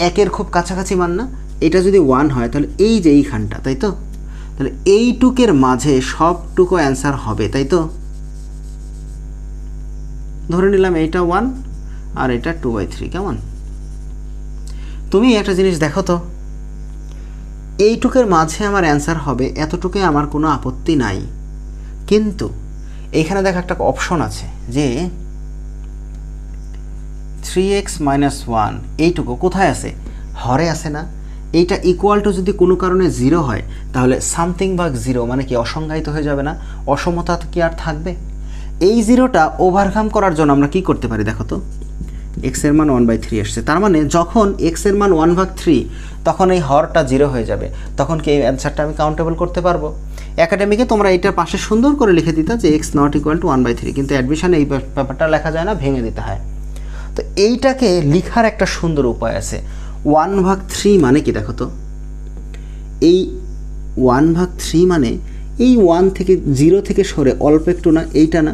1-এর খুব কাছাকাছি মান না। এটা যদি 1 হয় তাহলে এই যে এইখানটা, তাই তো, তাহলে এইটুকের মাঝে সবটুকু অ্যান্সার হবে, তাই তো। ধরে নিলাম এইটা 1 আর এটা 2/3, কেমন। তুমি একটা জিনিস দেখো তো, এইটুকের মাঝে আমার অ্যান্সার হবে, এতটুকুই আমার কোনো আপত্তি নাই। কিন্তু এইখানে দেখো একটা অপশন আছে যে 3x - 1 এইটুকু কোথায় আছে, হরে আছে না। এইটা ইকুয়াল টু যদি কোনো কারণে 0 হয় তাহলে সামথিং ভাগ 0 মানে কি অসংজ্ঞায়িত হয়ে যাবে না, অসমতা কি আর থাকবে। এই 0টা ওভারকাম করার জন্য আমরা কি করতে পারি দেখো তো, এক্সের মান 1/3 আসছে, তার মানে যখন এক্সের মান 1/3 তখন এই হরটা 0 হয়ে যাবে, তখন কি এই অ্যান্সারটা আমি কাউন্টেবল করতে পারবো? একাডেমিকে তোমরা এইটার পাশে সুন্দর করে লিখে দিতা যে এক্স নট ইকুয়াল টু 1/3, কিন্তু অ্যাডমিশনে এই ব্যাপারটা লেখা যায় না, ভেঙে দিতে হয়। তো এইটাকে লিখার একটা সুন্দর উপায় আছে। 1/3 মানে কি দেখো তো, এই 1/3 মানে এই 1 থেকে 0 থেকে সরে অল্প একটু না, এইটা না,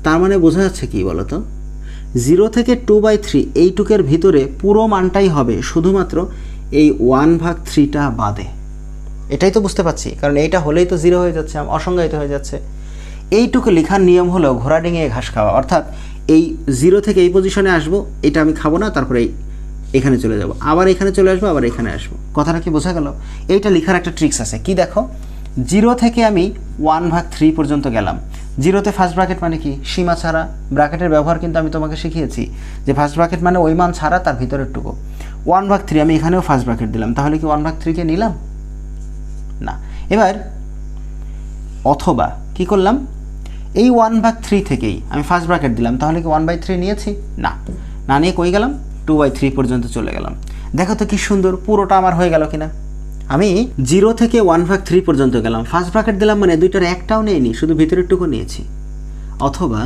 তার মানে বোঝা যাচ্ছে কি বলো তো, 0 থেকে 2/3 এইটুকের ভিতরে পুরো মানটাই হবে, শুধুমাত্র এই 1/3টা বাদে। এটাই তো বুঝতে পারছি, কারণ এইটা হলেই তো 0 হয়ে যাচ্ছে, অসংজ্ঞায়িত হয়ে যাচ্ছে। এইটুকু লেখার নিয়ম হলো ঘোড়া ডিঙিয়ে ঘাস খাওয়া, অর্থাৎ এই 0 থেকে এই পজিশনে আসবো, এটা আমি খাবো না, তারপরে এখানে চলে যাব, আবার এখানে চলে আসবো, আবার এখানে আসবো। কথাটা কি বোঝা গেল? এইটা লেখার একটা ট্রিক্স আছে, কি দেখো, 0 থেকে আমি 1/3 পর্যন্ত গেলাম। 0তে ফার্স্ট ব্র্যাকেট মানে কি, সীমা ছাড়া। ব্র্যাকেটের ব্যবহার কিন্তু আমি তোমাকে শিখিয়েছি যে ফার্স্ট ব্র্যাকেট মানে ওই মান ছাড়া তার ভিতরের টুকু। 1/3 আমি এখানেও ফার্স্ট ব্র্যাকেট দিলাম, তাহলে কি 1/3কে নিলাম না। এবার অথবা কি করলাম, এই 1/3 থেকেই আমি ফার্স্ট ব্র্যাকেট দিলাম, তাহলে কি 1/3 নিয়েছি না, না নিয়ে কই গেলাম, 2/3 পর্যন্ত চলে গেলাম। দেখো তো কি সুন্দর, পুরোটা আমার হয়ে গেল কিনা। আমি 0 থেকে 1/3 পর্যন্ত গেলাম, ফার্স্ট ব্র্যাকেট দিলাম, মানে দুইটার একটাও নেইনি, শুধু ভিতরের টুকু নিয়েছি। অথবা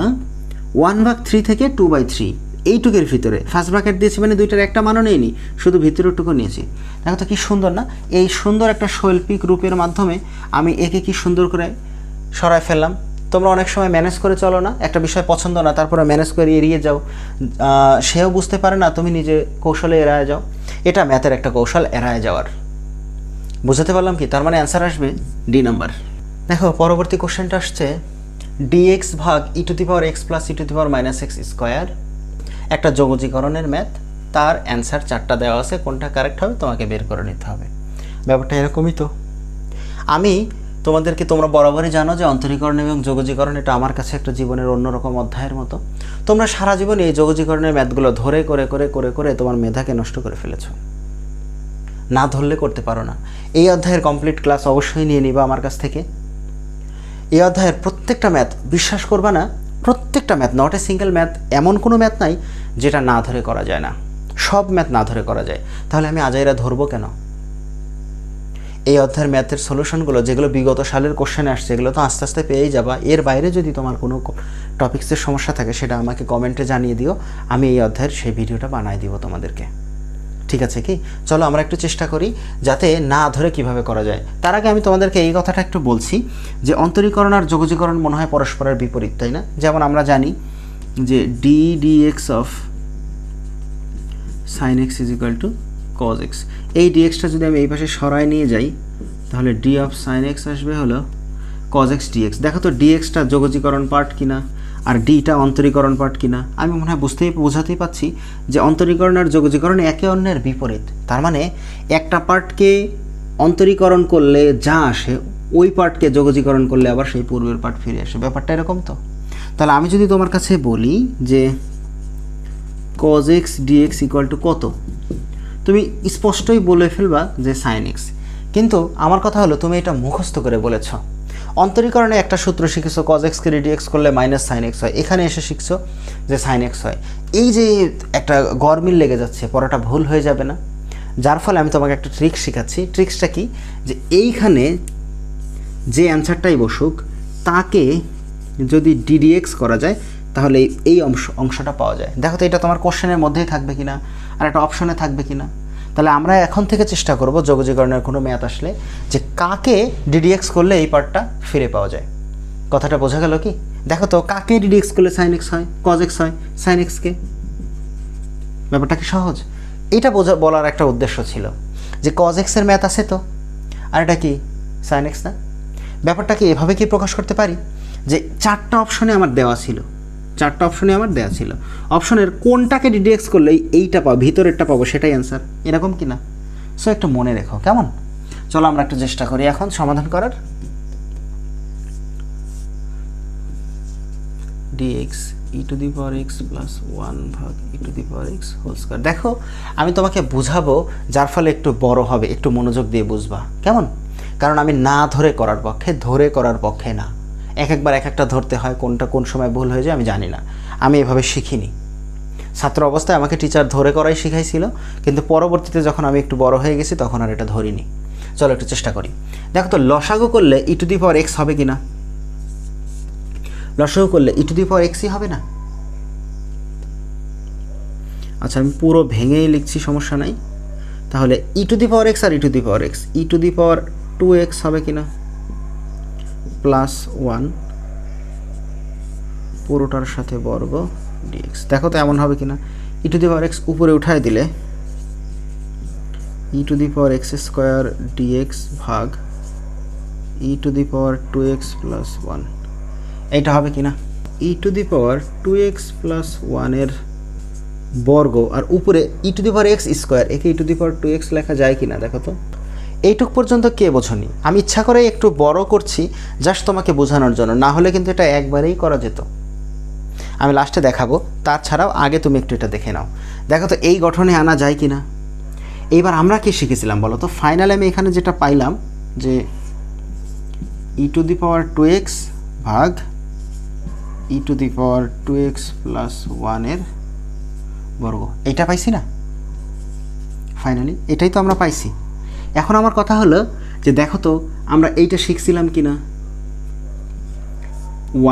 1/3 থেকে 2/3 এইটুকের ভিতরে ফার্স্ট ব্র্যাকেট দিয়েছি, মানে দুইটার একটা মানও নেইনি, শুধু ভিতরের টুকু নিয়েছি। দেখো তো কি সুন্দর না, এই সুন্দর একটা শৈল্পিক রূপের মাধ্যমে আমি একে কি সুন্দর করে সরায় ফেললাম। তোমরা অনেক সময় ম্যানেজ করে চলো না, একটা বিষয় পছন্দ না, তারপরে ম্যানেজ করে এড়িয়ে যাও, সেও বুঝতে পারে না, তুমি নিজে কৌশলে এড়ায় যাও। এটা ম্যাথের একটা কৌশল, এড়ায় যাওয়ার। বুঝতে পারলাম কি, তার মানে অ্যান্সার আসবে ডি নাম্বার। দেখো পরবর্তী কোশ্চেনটা আসছে, dx ভাগ e two the power x plus e two the power minus x square, একটা যোগজীকরণের ম্যাথ, তার অ্যান্সার 4টা দেওয়া আছে, কোনটা কারেক্ট হবে তোমাকে বের করে নিতে হবে। ব্যাপারটা এরকমই তো। আমি তোমাদেরকে, তোমরা বরাবরই জানো যে অন্তরীকরণ এবং যোগজীকরণ এটা আমার কাছে একটা জীবনের অন্যরকম অধ্যায়ের মতো। তোমরা সারা জীবন এই যোগজীকরণের ম্যাথগুলো ধরে করে করে করে করে তোমার মেধাকে নষ্ট করে ফেলেছ, না ধরলে করতে পারো না। এই অধ্যায়ের কমপ্লিট ক্লাস অবশ্যই নিয়ে নিবা আমার কাছ থেকে। এই অধ্যায়ের প্রত্যেকটা ম্যাথ, বিশ্বাস করবা না, প্রত্যেকটা math, not a single math, এমন কোনো ম্যাথ নাই যেটা না ধরে করা যায় না, সব ম্যাথ না ধরে করা যায়। তাহলে আমি আজাইরা ধরবো কেন? এই অধ্যায়ের ম্যাথের সলিউশনগুলো যেগুলো বিগত সালের কোশ্চেনে আসছে, এগুলো তো আস্তে আস্তে পেয়েই যাবা। এর বাইরে যদি তোমার কোনো টপিক্সের সমস্যা থাকে সেটা আমাকে কমেন্টে জানিয়ে দিও, আমি এই অধ্যায়ের সেই ভিডিওটা বানাই দিব তোমাদেরকে। ঠিক আছে কি? চলো আমরা একটু চেষ্টা করি যাতে না ধরে কিভাবে করা যায়। তার আগে আমি তোমাদেরকে এই কথাটা একটু বলছি যে অন্তরীকরণ আর যোগজীকরণ মনে হয় পরস্পরের বিপরীত, তাই না? যেমন আমরা জানি যে D DX of sine x is equal to cos x. এই ডিএক্সটা যদি আমি এই পাশে সরায় নিয়ে যাই, তাহলে ডি অফ সাইন এক্স আসবে হলো কজ এক্স ডিএক্স। দেখো তো ডিএক্সটা যোগজীকরণ পার্ট কিনা আর ডিটা অন্তরীকরণ পার্ট কিনা। আমি মনে হয় বোঝাতেই পাচ্ছি যে অন্তরীকরণ আর যোগজীকরণ একে অন্যের বিপরীত। তার মানে একটা পার্টকে অন্তরীকরণ করলে যা আসে, ওই পার্টকে যোগজীকরণ করলে আবার সেই পূর্বের পার্ট ফিরে আসে। ব্যাপারটা এরকম তো। তাহলে আমি যদি তোমার কাছে বলি যে cos x DX equal to কত, তুমি স্পষ্টই বলে ফেলবা যে সাইন এক্স। কিন্তু আমার কথা হলো তুমি এটা মুখস্থ করে বলেছ। অন্তরীকরণে একটা সূত্র শিখেছো, কজ এক্সকে ডিএক্স করলে মাইনাস সাইন এক্স হয়, এখানে এসে শিখছো যে সাইন এক্স হয়। এই যে একটা গরমিল লেগে যাচ্ছে, পড়াটা ভুল হয়ে যাবে না? যার ফলে আমি তোমাকে একটা ট্রিক্স শেখাচ্ছি। ট্রিক্সটা কি, যে এইখানে যে অ্যান্সারটাই বসুক তাকে যদি ডিডিএক্স করা যায় তাহলে এই অংশটা পাওয়া যায়। দেখো তো এটা তোমার কোশ্চেনের মধ্যেই থাকবে কিনা আর একটা অপশনে থাকবে কিনা। তাহলে আমরা এখন থেকে চেষ্টা করব যোগজীকরণের কোনো ম্যাথ আসলে যে কাকে ডিডিএক্স করলে এই পার্টটা ফিরে পাওয়া যায়। কথাটা বোঝা গেল কি? দেখো তো কাকে ডিডিএক্স করলে সাইন এক্স হয়, কজ এক্স হয়, সাইন এক্সকে। ব্যাপারটা কি সহজ? এটা বলার একটা উদ্দেশ্য ছিল যে কজ এক্সের ম্যাথ আছে তো, আর এটা কি সাইন এক্স না। ব্যাপারটা কি এভাবে কি প্রকাশ করতে পারি যে চারটা অপশনে আমার দেওয়া ছিল, অপশনের কোনটাকে ডিডিএক্স করলে এইটা পাবো, ভিতরেরটা পাবো, সেটাই অ্যান্সার, এরকম কি না? সো একটু মনে রেখো, কেমন? চলো আমরা একটু চেষ্টা করি এখন সমাধান করার। DX E to the power X plus 1 ভাগ E to the power X whole square. দেখো আমি তোমাকে বুঝাবো যার ফলে একটু বড় হবে, একটু মনোযোগ দিয়ে বুঝবা, কেমন? কারণ আমি না ধরে করার পক্ষে, ধরে করার পক্ষে না। একবার এক একটা ধরতে হয়, কোনটা কোন সময় ভুল হয়ে যায় আমি জানি না, আমি এভাবে শিখিনি। ছাত্র অবস্থায় আমাকে টিচার ধরে করাই শিখাইছিল, কিন্তু পরবর্তীতে যখন আমি একটু বড় হয়ে গেছি তখন আর এটা ধরিনি। চলো একটু চেষ্টা করি। দেখো তো লসাগু করলে ই টু দি পাওয়ার এক্স হবে কি না? লসাগু করলে ই টু দি পাওয়ার এক্সই হবে না? আচ্ছা আমি পুরো ভেঙেই লিখছি, সমস্যা নাই। তাহলে E to the power X আর E to the power X, E to the power 2x হবে কি না? প্লাস 1 পুরোটার সাথে বর্গ ডিএক্স। দেখো তো এমন হবে কি না? ই টু দি পাওয়ার এক্স উপরে উঠায় দিলে E to the power X square DX ভাগ E to the power 2x plus 1, এইটা হবে কি না? ই to the power 2x plus 1 এর বর্গ আর উপরে E to the power X square, একে E to the power 2x লেখা যায় কি না? দেখো তো এইটুক পর্যন্ত কে বোঝনি? আমি ইচ্ছা করে একটু বড় করছি জাস্ট তোমাকে বোঝানোর জন্য, না হলে কিন্তু এটা একবারেই করা যেত। আমি লাস্টে দেখাবো, তাছাড়াও আগে তুমি একটু এটা দেখে নাও। দেখো তো এই গঠনে আনা যায় কি না? এইবার আমরা কি শিখেছিলাম বলো তো? ফাইনালে আমি এখানে যেটা পাইলাম যে ই টু দি পাওয়ার 2x ভাগ E to the power 2x plus 1 এর বর্গ, এইটা পাইছি না? ফাইনালি এটাই তো আমরা পাইছি। এখন আমার কথা হলো যে দেখো তো আমরা এইটা শিখছিলাম কি না?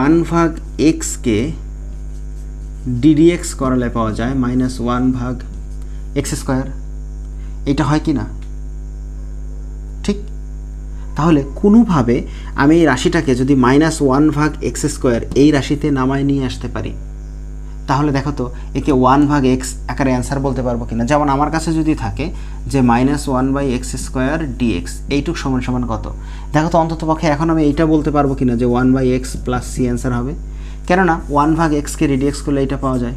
1 ভাগ এক্সকে ডিডিএক্স করালে পাওয়া যায় -1 ভাগ এক্স স্কোয়ার, এটা হয় কি না? ঠিক। তাহলে কোনোভাবে আমি এই রাশিটাকে যদি -1 ভাগ এক্স স্কোয়ার এই রাশিতে নামায় নিয়ে আসতে পারি, তাহলে দেখো তো একে 1 ভাগ এক্স আকারে অ্যান্সার বলতে পারবো কিনা? যেমন আমার কাছে যদি থাকে যে -1 বাই এক্স স্কোয়ার ডিএক্স, এইটুক সমান সমান কত? দেখো তো অন্তত পক্ষে এখন আমি এইটা বলতে পারবো কিনা যে 1 by x plus C answer হবে, কেননা 1 ভাগ এক্সকে ডিডিএক্স করলে এইটা পাওয়া যায়,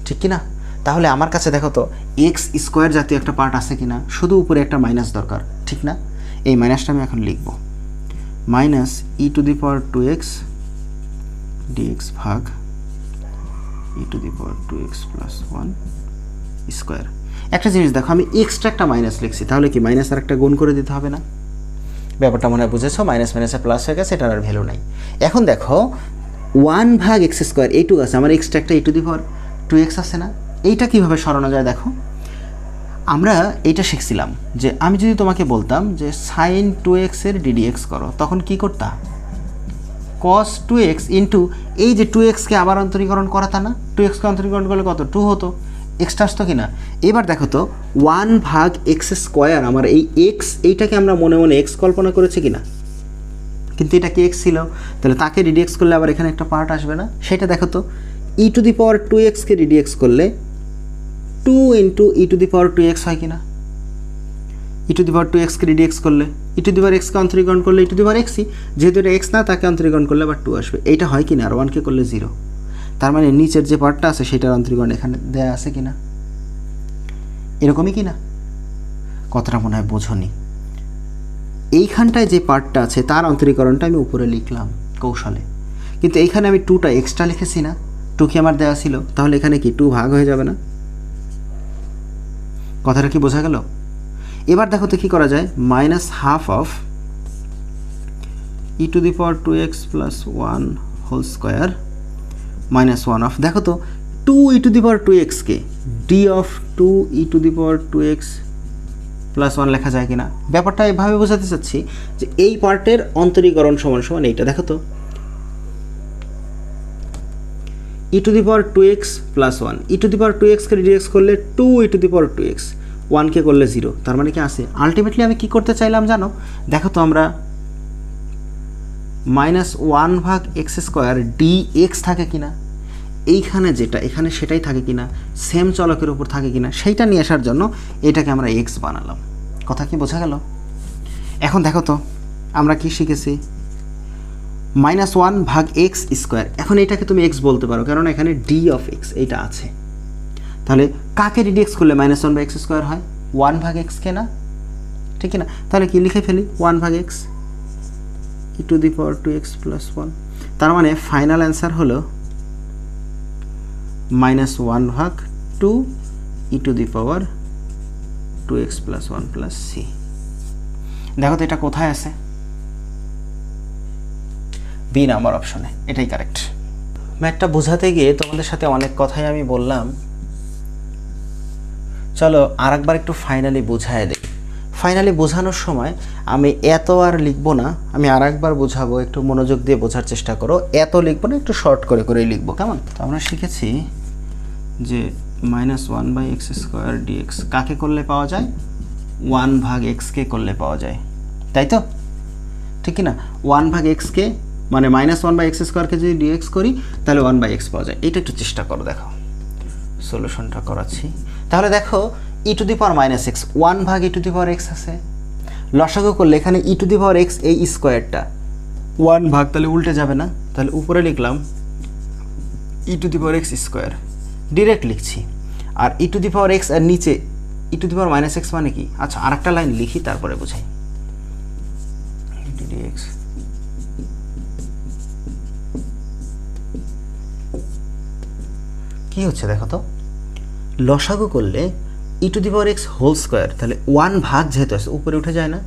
ঠিক কি না? তাহলে আমার কাছে দেখো তো এক্স স্কোয়ার জাতীয় একটা পার্ট আছে কিনা, শুধু উপরে একটা মাইনাস দরকার, ঠিক না? এই মাইনাসটা আমি এখন লিখব, minus E to the power 2x DX ভাগ E to the power 2x plus 1 square. একটা জিনিস দেখো, আমি এক্সট্রা একটা মাইনাস লিখছি, তাহলে কি মাইনাস আর একটা গুণ করে দিতে হবে না? ব্যাপারটা মনে হয় বুঝেছো? মাইনাস মাইনাসে প্লাস হয়ে গেছে, এটার আর ভ্যালু নাই। এখন দেখো 1 ভাগ এক্স স্কোয়ার এইটুকু আছে, আমার এক্সট্রা একটা ই টু দি পাওয়ার 2x আছে না? এইটা কীভাবে সরানো যায়? দেখো আমরা এইটা শিখছিলাম যে আমি যদি তোমাকে বলতাম যে সাইন 2x এর ডিডিএক্স করো, তখন কি করতা? cos 2x ইন্টু এই যে 2xকে আবার অন্তরীকরণ করাতা না? 2xকে অন্তরীকরণ করলে কত? 2 হতো, এক্সট্রা আসতো কি না? এবার দেখো তো 1 ভাগ এক্স স্কোয়ার, আমার এই এক্স এইটাকে আমরা মনে মনে এক্স কল্পনা করেছি কি না? কিন্তু এটা কি এক্স ছিল? তাহলে তাকে ডিডিএক্স করলে আবার এখানে একটা পার্ট আসবে না? সেটা দেখো তো ই টু দি পাওয়ার 2xকে ডিডিএক্স করলে 2 into E to the power 2x হয় কি না? ই টু দি পাওয়ার 2xকে ডিডিএক্স করলে ই টু দি পাওয়ার এক্সকে অন্তরীকরণ করলে ই টু দি পাওয়ার এক্সই, যেহেতু এটা এক্স না তাকে অন্তরীকরণ করলে আবার 2 আসবে, এইটা হয় কি না? আর 1কে করলে 0, তার মানে নিচের যে পার্টটা আছে সেটার অন্তরীকরণ এখানে দেয়া আছে কি না? এরকমই কি না? কথাটা মনে হয় বোঝনি। এইখানটায় যে পার্টটা আছে তার অন্তরীকরণটা আমি উপরে লিখলাম কৌশলে, কিন্তু এইখানে আমি 2টা এক্সট্রা লিখেছি না? 2 কি আমার দেওয়া ছিল, তাহলে এখানে কি 2 ভাগ হয়ে যাবে না? কথাটা কি বোঝা গেল? এবার দেখো তো কী করা যায়, -12 of E to the power 2x plus 1 whole square -1 of, দেখো তো 2 ই টু দি পাওয়ার 2xকে D of 2 E to the power 2x plus 1 লেখা যায় কিনা? ব্যাপারটা এভাবে বোঝাতে চাচ্ছি যে এই পার্টের অন্তরীকরণ সমান সমান এইটা, দেখো তো E to the power 2x plus 1, E to the power 2xকে ডিডিএক্স করলে 2 E to the power 2x, 1কে করলে 0, তার মানে কি আছে? আলটিমেটলি আমি কি করতে চাইলাম জানো? দেখো তো আমরা -1 ভাগ এক্স স্কোয়ার ডিএক্স থাকে কিনা, এইখানে যেটা এখানে সেটাই থাকে কিনা, সেম চলকের উপর থাকে কিনা, সেইটা নিয়ে আসার জন্য এটাকে আমরা এক্স বানালাম। কথা কি বোঝা গেল? এখন দেখো তো আমরা কি শিখেছি, -1 ভাগ এক্স স্কোয়ার, এখন এটাকে তুমি এক্স বলতে পারো কারণ এখানে ডি অফ এক্স এইটা আছে। তাহলে কাকে ডিডিএক্স করলে -1 ভাগ এক্স স্কোয়ার হয়? 1 ভাগ এক্সকে না, ঠিক না? তাহলে কি লিখে ফেলি 1 ভাগ X E to the power 2x plus 1, তার মানে ফাইনাল অ্যান্সার হলো -1 ভাগ 2 E to the power 2x plus 1 plus C. দেখো তো এটা কোথায় আছে? বি নাম্বার অপশনে, এটাই কারেক্ট। ম্যাথটা বোঝাতে গিয়ে তোমাদের সাথে অনেক কথাই আমি বললাম, চলো আরেকবার একটু ফাইনালি বোঝায় দিই। ফাইনালি বোঝানোর সময় আমি এত আর লিখবো না, আমি আরেকবার বোঝাবো, একটু মনোযোগ দিয়ে বোঝার চেষ্টা করো। এত লিখবো না, একটু শর্ট করে করেই লিখবো, কেমন? তো আমরা শিখেছি যে -1/x² dx কাকে করলে পাওয়া যায়? 1/x কে করলে পাওয়া যায়, তাই তো? ঠিক কি না? 1/x কে মানে -1/x² কে যদি dx করি তাহলে 1/x পাওয়া যায়। এটা একটু চেষ্টা করো, দেখো সলিউশনটা করাচ্ছি। তাহলে দেখো e⁻⁻x 1/e⁻x আছে, লসাগু করলে এখানে e⁻x এই স্কোয়ারটা 1 তাহলে উল্টে যাবে না, তাহলে উপরে লিখলাম e⁻x², ডিরেক্ট লিখছি। আর e⁻x আর নিচে e⁻⁻x মানে কি? আচ্ছা আরেকটা লাইন লিখি তারপরে বোঝাই। dx কি হচ্ছে দেখো তো, লসাগু করলে e⁻x² তাহলে 1 যেহেতু আছে উপরে উঠে যায় না,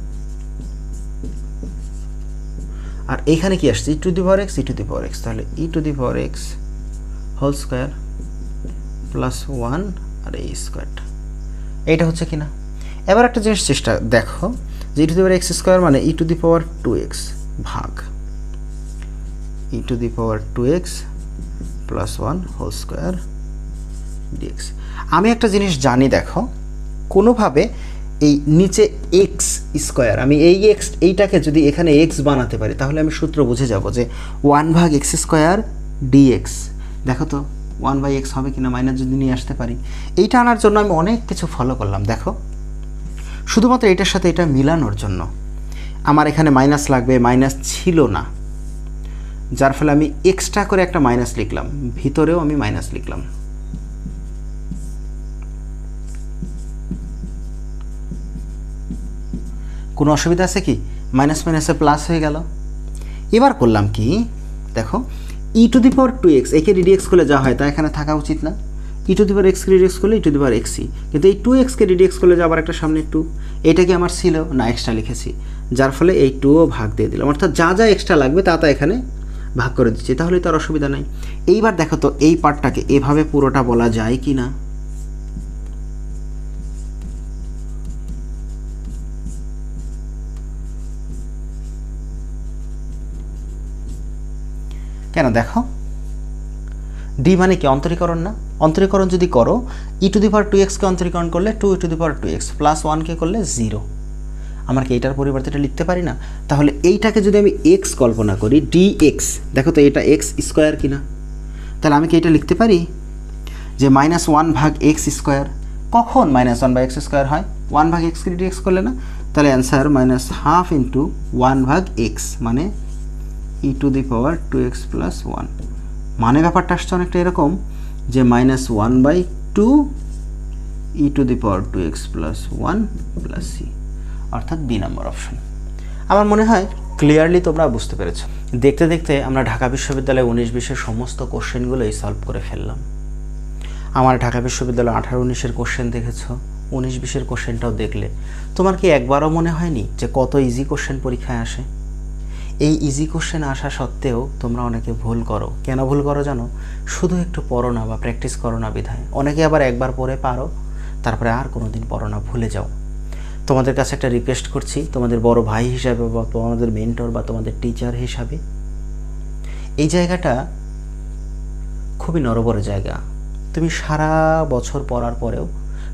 আর এখানে কি আসছে e⁻x তাহলে e⁻x² প্লাস 1 আর এই স্কোয়ারটা, এইটা হচ্ছে কি না? এবার একটা জিনিস চেষ্টা দেখো যে e⁻x² মানে e⁻2x ভাগ e⁻2x প্লাস 1² dx। আমি একটা জিনিস জানি, দেখো কোনোভাবে এই নিচে x² আমি এইটাকে যদি এখানে x বানাতে পারি তাহলে আমি সূত্র বুঝে যাব যে 1/x² dx। দেখো তো 1/x হবে কিনা, মাইনাস যদি নিয়ে আসতে পারি। এইটা আনার জন্য আমি অনেক কিছু ফলো করলাম, দেখো শুধুমাত্র এটার সাথে এটা মিলানোর জন্য। আমার এখানে মাইনাস লাগবে, মাইনাস ছিল না, যার ফলে আমি এক্সট্রা করে একটা মাইনাস লিখলাম, ভিতরেও আমি মাইনাস লিখলাম। কোনো অসুবিধা আছে কি? মাইনাস মাইনাসে প্লাস হয়ে গেল। এবার করলাম কি দেখো, e⁻2x একে ddx করলে যা হয় তা এখানে থাকা উচিত না? e⁻x কে ddx করলে e⁻x, কিন্তু এই 2x কে ddx করলে যে আবার একটা সামনে 2, এটা কি আমার ছিল না? এক্সট্রা লিখেছি, যার ফলে এই 2ও ভাগ দিয়ে দিলাম, অর্থাৎ যা যা এক্সট্রা লাগবে তা এখানে ভাগ করে দিচ্ছি, তাহলে তো আর অসুবিধা নাই। এইবার দেখো তো এই পার্টটাকে এভাবে পুরোটা বলা যায় কি না? কেন দেখো, ডি মানে কি? অন্তরীকরণ না? অন্তরীকরণ যদি করো e⁻2x কে অন্তরীকরণ করলে 2e⁻2x প্লাস 1 কে করলে 0, আমার কি এটার পরিবর্তে এটা লিখতে পারি না? তাহলে এইটাকে যদি আমি x কল্পনা করি dx, দেখো তো এটা x² কিনা? তাহলে আমি কি এটা লিখতে পারি যে -1/x²? কখন -1/x² হয়? 1/x কে dx করলে না? তাহলে অ্যান্সার -12 × 1/x মানে e⁻2x প্লাস 1। মানে ব্যাপারটা আসছে অনেকটা এরকম যে -1/2 e⁻2x প্লাস 1 প্লাস c, অর্থাৎ বি নাম্বার অপশন। আমার মনে হয় ক্লিয়ারলি তোমরা বুঝতে পেরেছো। দেখতে দেখতে আমরা ঢাকা বিশ্ববিদ্যালয়ে 19-20-এর সমস্ত কোশ্চেনগুলোই সলভ করে ফেললাম। আমার ঢাকা বিশ্ববিদ্যালয়ে 18-19-এর কোশ্চেন দেখেছো, 19-20-এর কোশ্চেনটাও দেখলে। তোমার কি একবারও মনে হয়নি যে কত ইজি কোশ্চেন পরীক্ষায় আসে? এই ইজি কোশ্চেন আসা সত্ত্বেও তোমরা অনেকে ভুল করো। কেন ভুল করো জানো? শুধু একটু পড়ো না বা প্র্যাকটিস করো না বিধায়। অনেকে আবার একবার পড়ে পারো, তারপরে আর কোনো দিন পড়ো না, ভুলে যাও। তোমাদের কাছে একটা রিকোয়েস্ট করছি, তোমাদের বড় ভাই হিসাবে বা তোমাদের মেন্টর বা তোমাদের টিচার হিসাবে, এই জায়গাটা খুবই নড়বড়ে জায়গা। তুমি সারা বছর পড়ার পরেও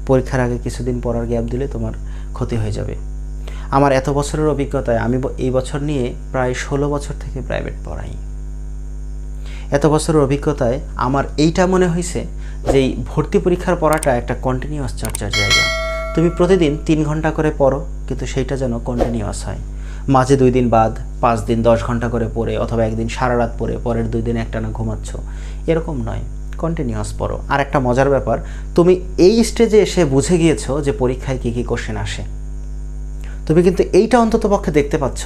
পরীক্ষার আগে কিছুদিন পড়ার গ্যাপ দিলে তোমার ক্ষতি হয়ে যাবে। আমার এত বছরের অভিজ্ঞতায় আমি এই বছর নিয়ে প্রায় 16 বছর থেকে প্রাইভেট পড়াই। এত বছরের অভিজ্ঞতায় আমার এইটা মনে হয়েছে যে এই ভর্তি পরীক্ষার পড়াটা একটা কন্টিনিউয়াস চর্চার জায়গা। তুমি প্রতিদিন 3 ঘন্টা করে পড়ো, কিন্তু সেইটা যেন কন্টিনিউয়াস হয়। মাঝে 2 দিন বাদ 5 দিন 10 ঘন্টা করে পড়ে, অথবা একদিন সারা রাত পড়ে পরের 2 দিন একটানা ঘুমাচ্ছ, এরকম নয়, কন্টিনিউয়াস পড়ো। আর একটা মজার ব্যাপার, তুমি এই স্টেজে এসে বুঝে গিয়েছো যে পরীক্ষায় কী কী কোশ্চেন আসে। তুমি কিন্তু এইটা অন্ততপক্ষে দেখতে পাচ্ছ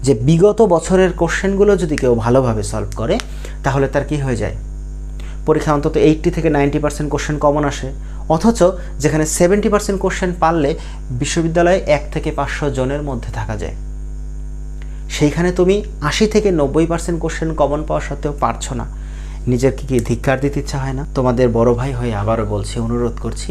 যে বিগত বছরের কোশ্চেনগুলো যদি কেউ ভালোভাবে সলভ করে তাহলে তার কি হয়ে যায়, পরীক্ষা অন্তত 80 থেকে 90% কোশ্চেন কমন আসে। অথচ যেখানে 70% কোশ্চেন পারলে বিশ্ববিদ্যালয়ে 1 থেকে 500 জনের মধ্যে থাকা যায়, সেইখানে তুমি 80 থেকে 90% কোশ্চেন কমন পাওয়া সত্ত্বেও পারছো না। নিজেকে কি ধিক্কার দিতে ইচ্ছা হয় না? তোমাদের বড় ভাই হয়ে আবারও বলছি, অনুরোধ করছি,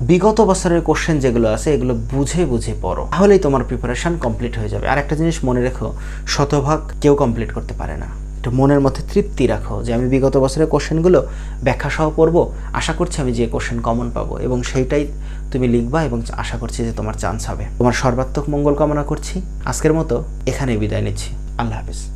বিগত বছরের কোশ্চেন যেগুলো আছে এগুলো বুঝে বুঝে পড়ো, তাহলেই তোমার প্রিপারেশন কমপ্লিট হয়ে যাবে। আর একটা জিনিস মনে রেখো, শতভাগ কেউ কমপ্লিট করতে পারে না। একটু মনের মধ্যে তৃপ্তি রাখো যে আমি বিগত বছরের কোশ্চেনগুলো ব্যাখ্যা সহ পড়বো, আশা করছি আমি যে কোশ্চেন কমন পাবো এবং সেইটাই তুমি লিখবা এবং আশা করছি যে তোমার চান্স হবে। তোমার সর্বাত্মক মঙ্গল কামনা করছি। আজকের মতো এখানেই বিদায় নিচ্ছি। আল্লাহ হাফেজ।